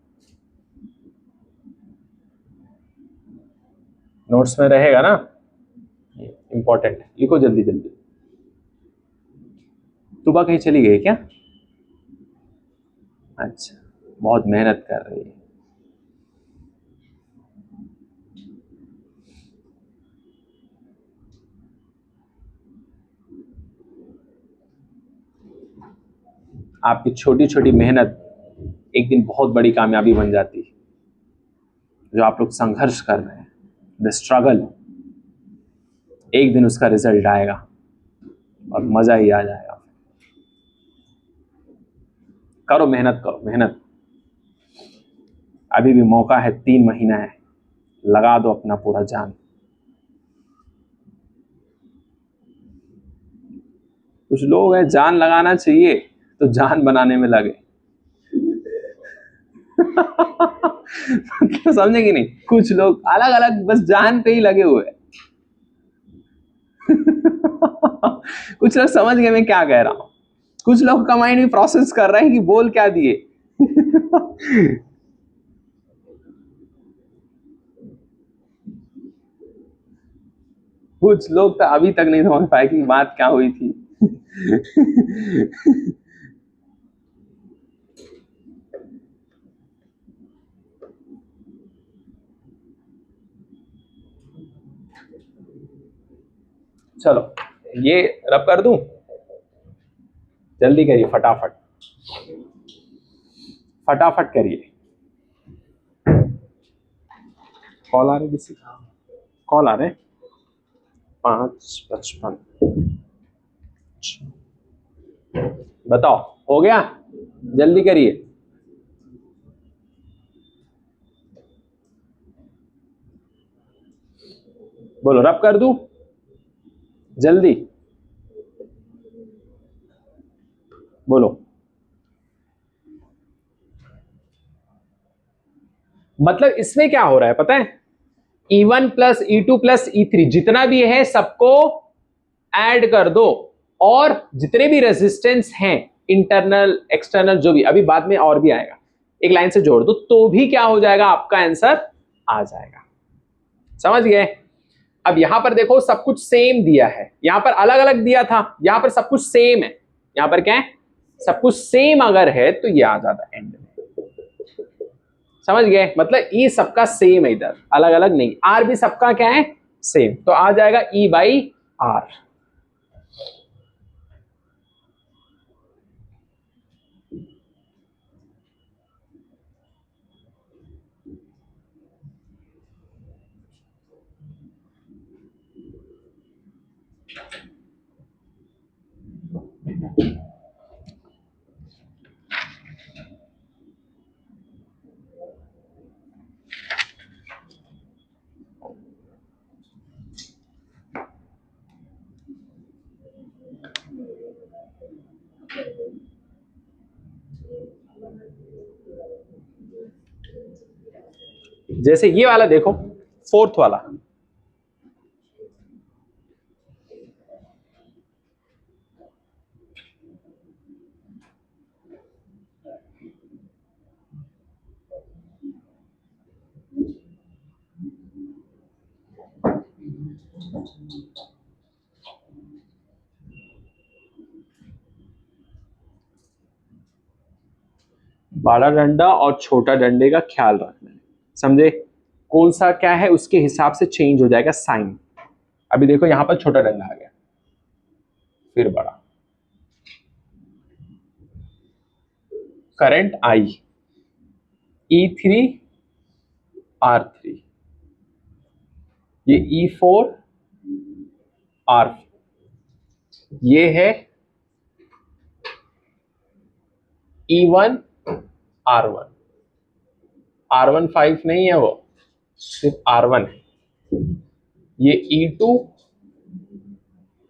नोट्स में रहेगा ना, इंपॉर्टेंट है, लिखो जल्दी जल्दी। तुबा कहीं चली गई क्या? अच्छा, बहुत मेहनत कर रही है। आपकी छोटी छोटी मेहनत एक दिन बहुत बड़ी कामयाबी बन जाती है। जो आप लोग संघर्ष कर रहे हैं, द स्ट्रगल, एक दिन उसका रिजल्ट आएगा और मजा ही आ जाएगा। करो मेहनत, करो मेहनत, अभी भी मौका है, 3 महीना है, लगा दो अपना पूरा जान। कुछ लोग हैं जान लगाना चाहिए तो जान बनाने में लगे। मतलब समझे कि नहीं? कुछ लोग अलग अलग बस जान पे ही लगे हुए हैं। कुछ लोग समझ गए मैं क्या कह रहा हूं। कुछ लोग का माइंड भी प्रोसेस कर रहे हैं कि बोल क्या दिए। कुछ लोग तो अभी तक नहीं समझ पाए कि बात क्या हुई थी। चलो ये रब कर दूं, जल्दी करिए, फटाफट फटाफट करिए। कॉल आ रहे किसी का, कॉल आ रहे 5:55। बताओ हो गया, जल्दी करिए। बोलो रब कर दूं, जल्दी बोलो। मतलब इसमें क्या हो रहा है पता है, E1 plus E2 plus E3 जितना भी है सबको ऐड कर दो, और जितने भी रेजिस्टेंस हैं इंटरनल एक्सटर्नल जो भी, अभी बाद में और भी आएगा, एक लाइन से जोड़ दो तो भी क्या हो जाएगा, आपका आंसर आ जाएगा। समझ गए? अब यहां पर देखो सब कुछ सेम दिया है, यहां पर अलग अलग दिया था, यहां पर सब कुछ सेम है। यहां पर क्या है, सब कुछ सेम अगर है तो ये आ जाता है एंड में। समझ गए? मतलब ई सबका सेम है, इधर अलग अलग नहीं, आर भी सबका क्या है, सेम, तो आ जाएगा ई बाई आर। जैसे ये वाला देखो, फोर्थ वाला, बड़ा डंडा और छोटा डंडे का ख्याल रखना है, समझे? कौन सा क्या है उसके हिसाब से चेंज हो जाएगा साइन। अभी देखो यहां पर छोटा डंडा आ गया, फिर बड़ा, करंट आई, E3 R3, ये E4 R, ये है E1 R1, R1 5 नहीं है, वो सिर्फ R1 है। ये E2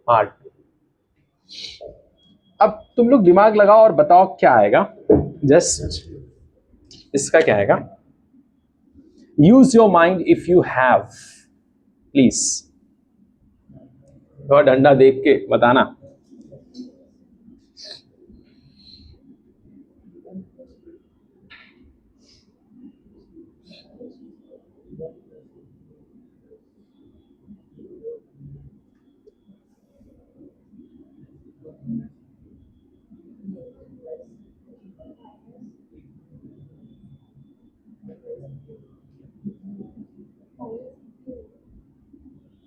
R2। अब तुम लोग दिमाग लगाओ और बताओ क्या आएगा। जस्ट इसका क्या आएगा, use your mind if you have, please. तो डंडा देख के बताना।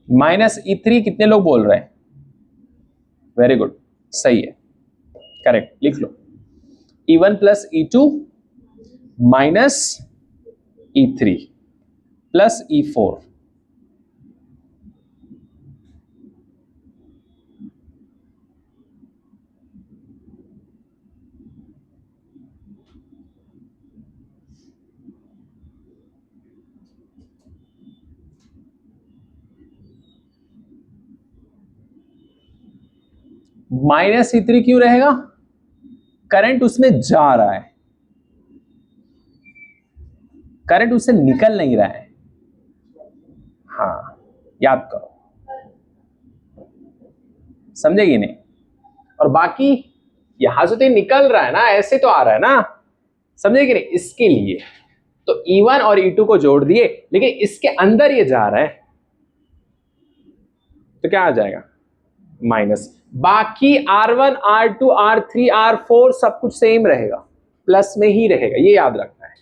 -E3 कितने लोग बोल रहे हैं? वेरी गुड, सही है, करेक्ट, लिख लो। E1 plus E2 minus E3 plus E4। -E3 क्यों रहेगा? करंट उसमें जा रहा है, करंट उससे निकल नहीं रहा है। हाँ, याद करो, समझेगी नहीं? और बाकी यहां से तो निकल रहा है ना, ऐसे तो आ रहा है ना, समझेगी नहीं? इसके लिए तो E1 और E2 को जोड़ दिए, लेकिन इसके अंदर ये जा रहा है तो क्या आ जाएगा, माइनस। बाकी R1 R2 R3 R4 सब कुछ सेम रहेगा, प्लस में ही रहेगा, ये याद रखना है।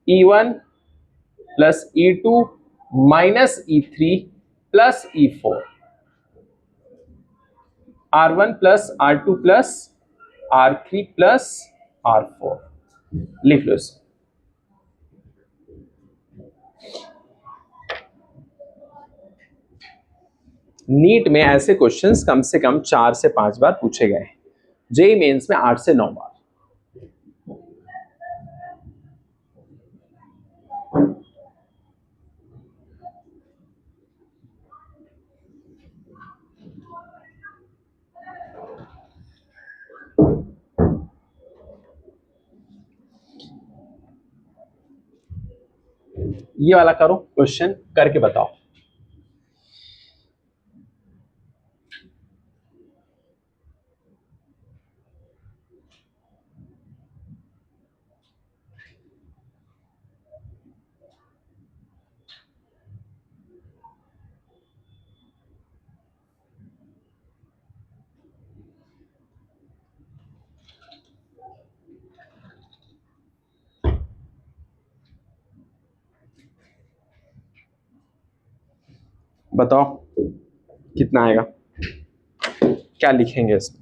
E1 plus E2 minus E3 plus E4, R1 plus R2 plus R3 plus R4 लिख लो इसे। नीट में ऐसे क्वेश्चंस कम से कम 4 से 5 बार पूछे गए हैं, जेई मेंस में 8 से 9 बार। ये वाला करो, क्वेश्चन करके बताओ। बताओ कितना आएगा, क्या लिखेंगे इसमें।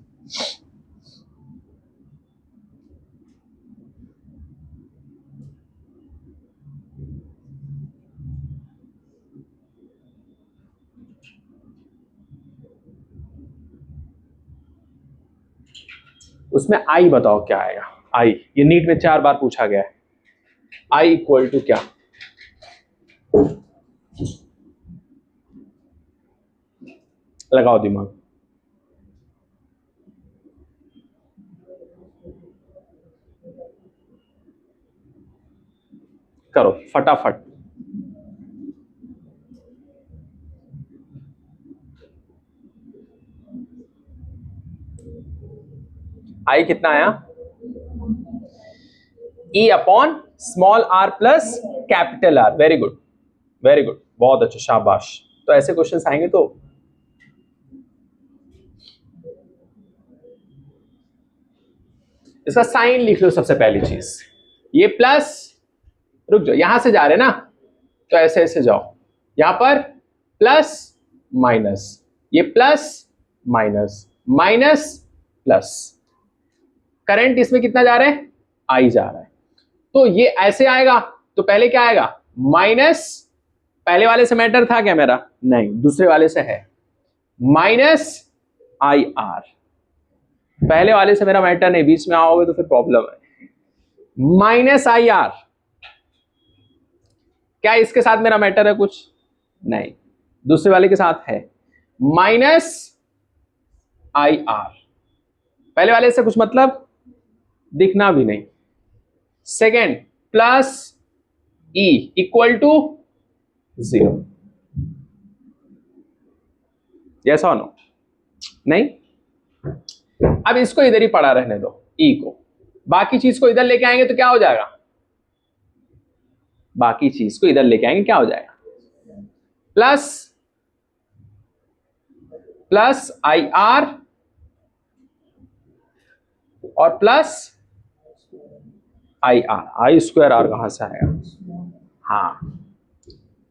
उसमें आई बताओ क्या आएगा। आई ये नीट में 4 बार पूछा गया है। आई इक्वल टू क्या, लगाओ दिमाग। करो फटाफट। आई कितना आया, E upon small R plus capital R. Very good, very good, बहुत अच्छा, शाबाश। तो ऐसे क्वेश्चंस आएंगे तो इसका साइन लिख लो सबसे पहली चीज। ये प्लस, रुक जाओ, यहां से जा रहे ना तो ऐसे ऐसे जाओ, यहां पर प्लस माइनस, ये plus minus minus plus. Current इसमें कितना जा रहा है, आई जा रहा है। तो ये ऐसे आएगा तो पहले क्या आएगा, माइनस, पहले वाले से मैटर था क्या मेरा, नहीं, दूसरे वाले से है, माइनस आई आर। पहले वाले से मेरा मैटर नहीं, बीच में आओगे तो फिर प्रॉब्लम है। माइनस आई आर, क्या इसके साथ मेरा मैटर है कुछ, नहीं, दूसरे वाले के साथ है, माइनस आई आर। पहले वाले से कुछ मतलब दिखना भी नहीं। Second plus E equal to 0। Yes और नो, नहीं। अब इसको इधर ही पड़ा रहने दो, ई को, बाकी चीज को इधर लेके आएंगे तो क्या हो जाएगा, बाकी चीज को इधर लेके आएंगे क्या हो जाएगा, प्लस प्लस आई आर और plus I R. I square R कहां से आएगा, हाँ।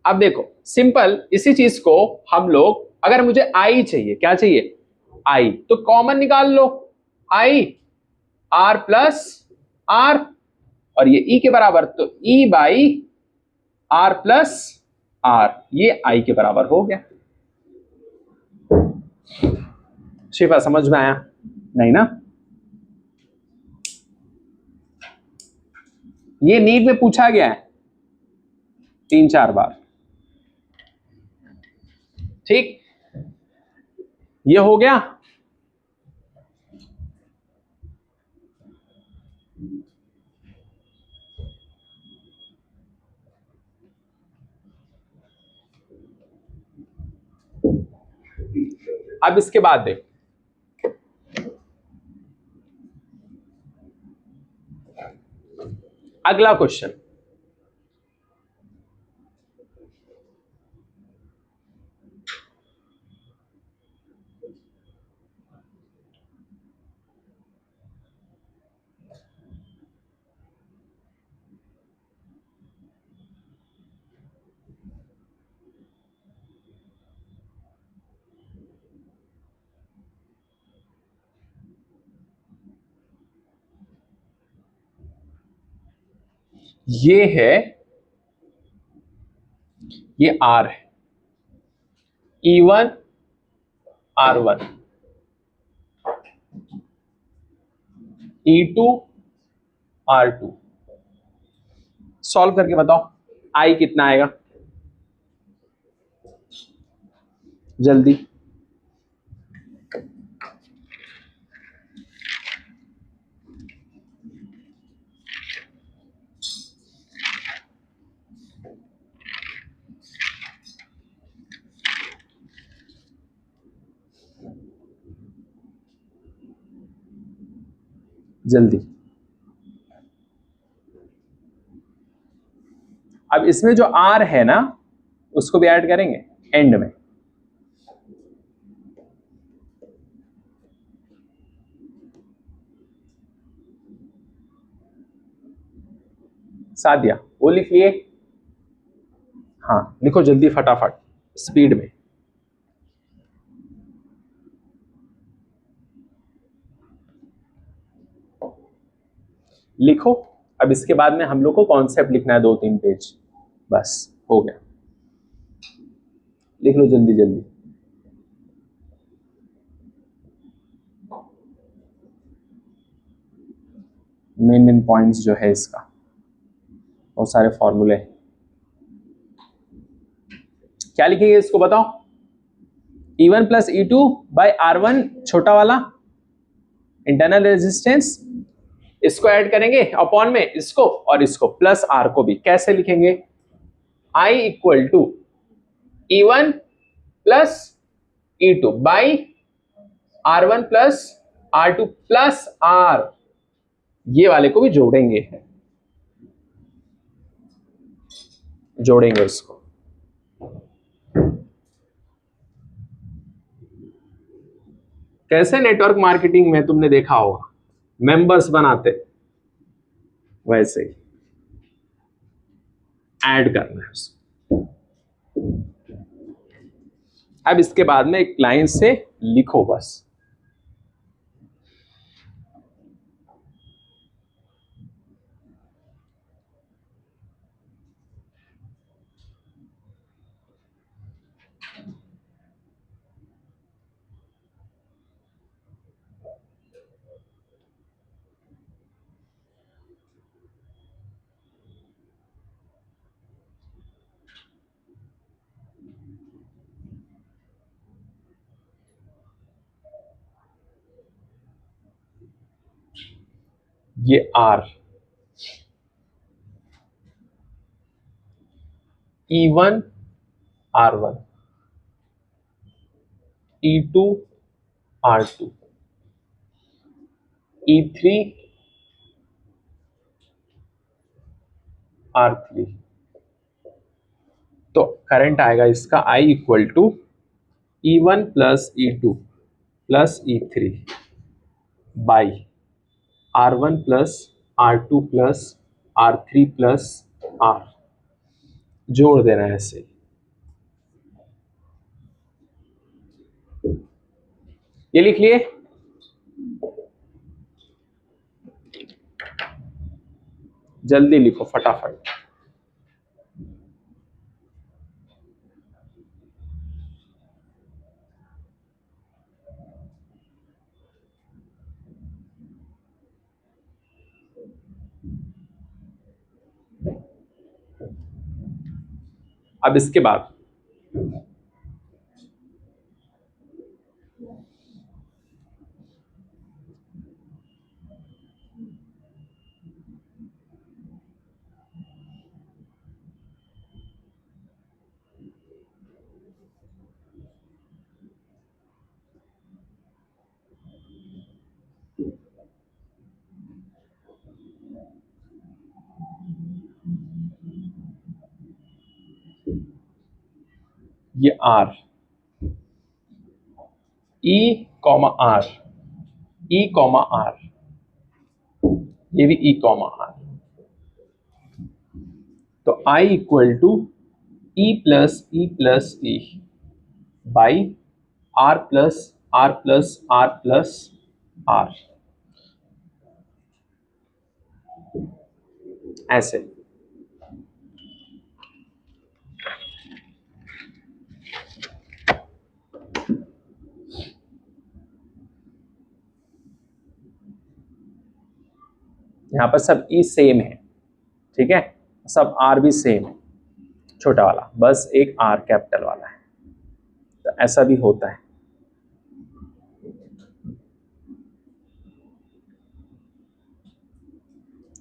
अब देखो सिंपल, इसी चीज को हम लोग, अगर मुझे आई चाहिए, क्या चाहिए, आई, तो कॉमन निकाल लो, आई आर प्लस आर, और ये ई के बराबर, तो ई बाई आर प्लस आर, ये आई के बराबर हो गया। शिफा समझ में आया, नहीं ना। ये नीट में पूछा गया है 3-4 बार, ठीक। ये हो गया। अब इसके बाद देख, अगला क्वेश्चन, ये है, ये आर है, E1 R1, E2 R2। Solve करके बताओ आई कितना आएगा जल्दी। जल्दी। अब इसमें जो आर है ना उसको भी ऐड करेंगे एंड में। सादिया वो लिखिए, हाँ लिखो जल्दी फटाफट स्पीड में। लिखो। अब इसके बाद में हम लोग को कॉन्सेप्ट लिखना है 2-3 पेज, बस हो गया। लिख लो जल्दी जल्दी। मेन मेन पॉइंट्स जो है इसका, बहुत सारे फॉर्मूले हैं। क्या लिखेंगे इसको बताओ। E1 plus E2 by R1 छोटा वाला इंटरनल रेजिस्टेंस, इसको ऐड करेंगे अपॉन में इसको और इसको प्लस आर को भी। कैसे लिखेंगे, I equal to E1 plus E2 by R1 plus R2 plus R, ये वाले को भी जोड़ेंगे, जोड़ेंगे इसको। कैसे नेटवर्क मार्केटिंग में तुमने देखा होगा मेंबर्स बनाते, वैसे ही ऐड करना है उसको। अब इसके बाद में एक लाइन से लिखो बस। ये R E1 R1 E2 R2 E3 R3। तो करंट आएगा इसका I equal to E1 plus E2 plus E3 by R1 plus R2 plus R3 plus R, जोड़ देना है ऐसे। ये लिख लिए। जल्दी लिखो फटाफट। अब इसके बाद ये R E comma R, E comma R, ये भी E कॉमा R। तो I equal to E plus E by R plus R plus R plus R, ऐसे। यहाँ पर सब ई सेम है, ठीक है, सब आर भी सेम है, छोटा वाला, बस एक आर कैपिटल वाला है। तो ऐसा भी होता है।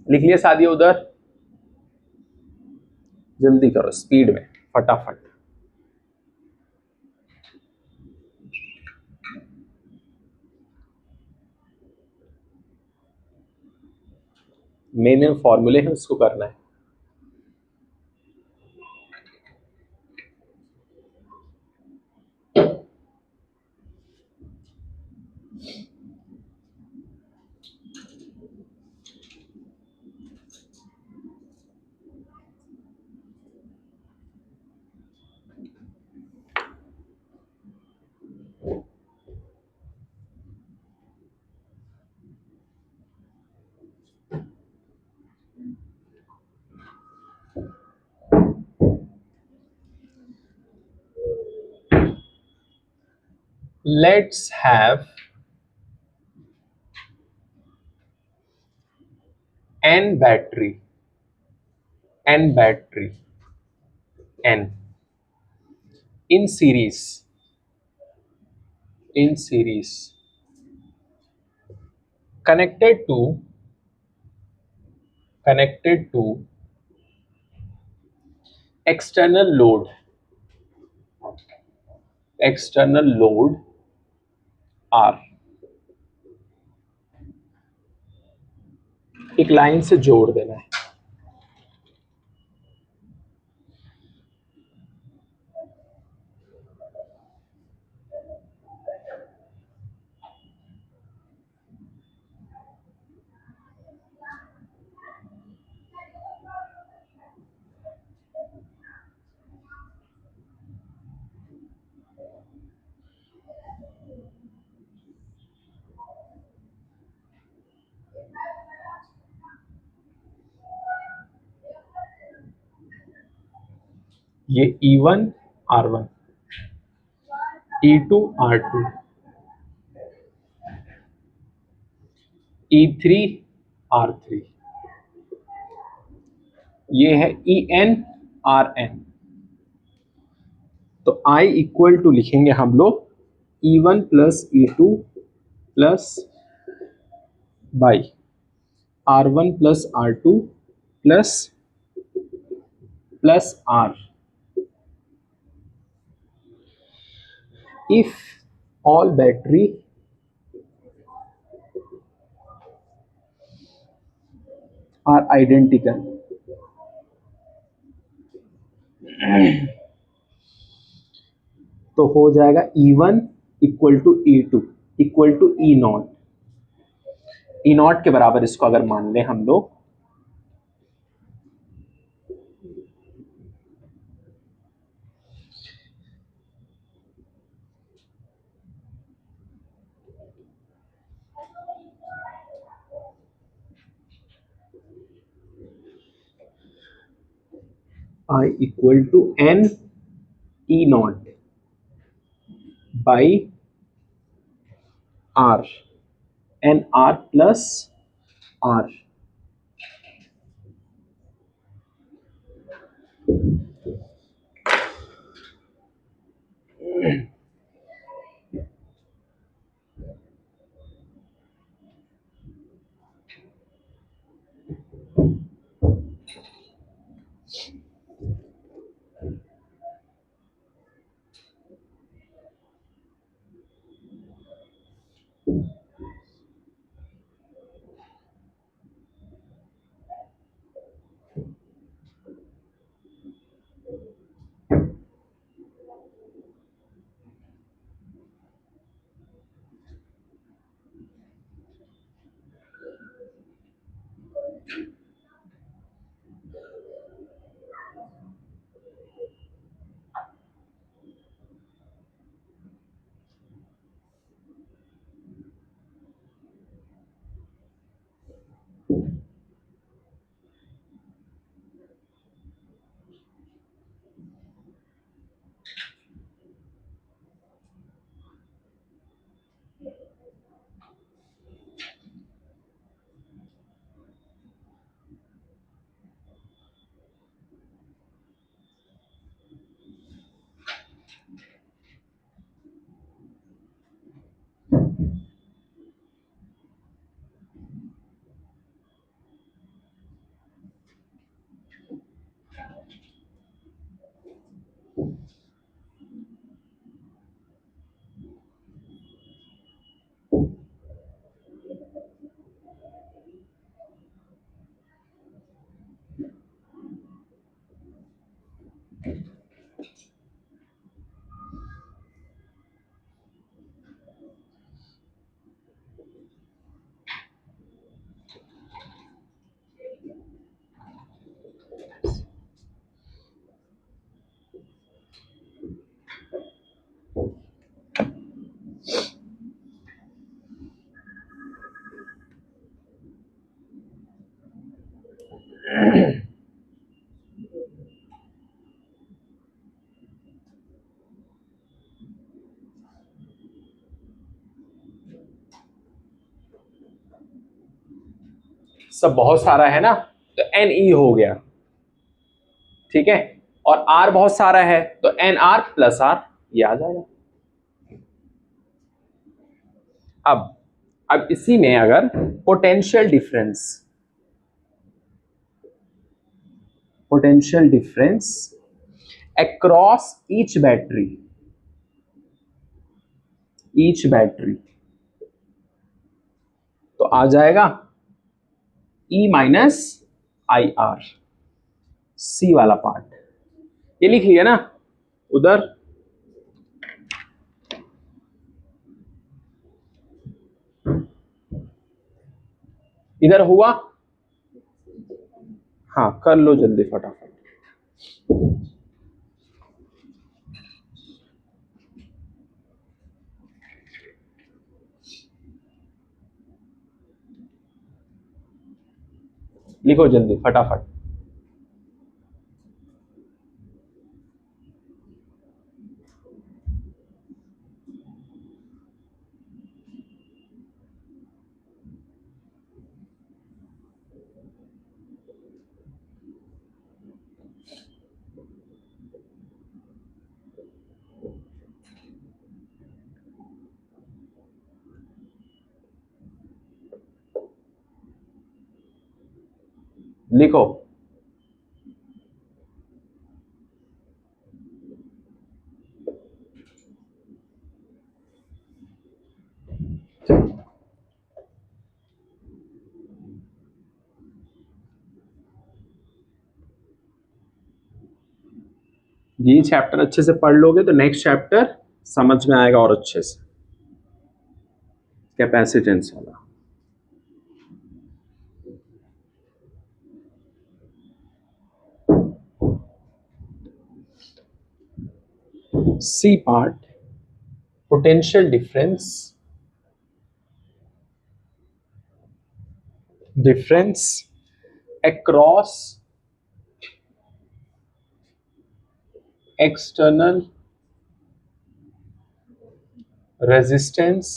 लिख लिया सादिया उधर, जल्दी करो, स्पीड में, फटाफट। मेन फॉर्मूले है, उसको करना है। Let's have n battery, n battery, n in series, in series, connected to, connected to external load, external load R, एक लाइन से जोड़ देना है। ये E1 R1, E2 R2, E3 R3, ये है En Rn। तो I इक्वल टू लिखेंगे हम लोग E1 plus E2 plus by R1 plus R2 plus plus R, if all battery are identical, तो हो जाएगा E1 equal to E2 equal to E naught, E naught के बराबर इसको अगर मान लें हम लोग, I equal to N E naught by R, N R plus R, सब बहुत सारा है ना, तो एन ई हो गया, ठीक है, और आर बहुत सारा है तो एन आर प्लस आर, ये आ जाएगा। अब इसी में अगर potential difference across each battery तो आ जाएगा E माइनस आई आर, सी वाला पार्ट ये लिख लिया ना उधर। इधर हुआ, हाँ कर लो जल्दी फटाफट। लिखो जल्दी फटाफट। लिखो ये चैप्टर अच्छे से पढ़ लोगे तो नेक्स्ट चैप्टर समझ में आएगा और अच्छे से, कैपेसिटेंस वाला। C part potential difference across external resistance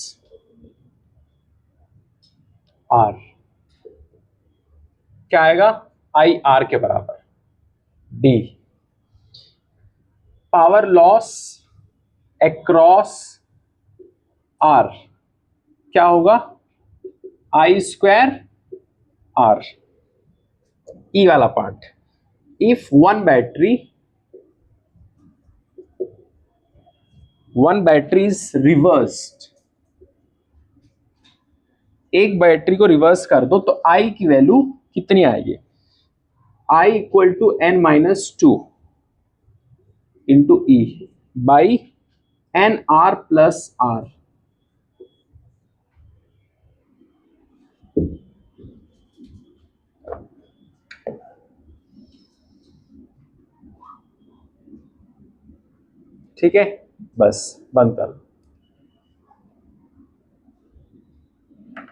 R, क्या आएगा आई आर के बराबर। D power loss across R क्या होगा आई स्क्वायर आर, ई वाला part. If one battery is reversed, एक बैटरी को रिवर्स कर दो तो आई की वैल्यू कितनी आएगी, I equal to N minus two into E by N R plus R. ठीक है, बस बंद कर।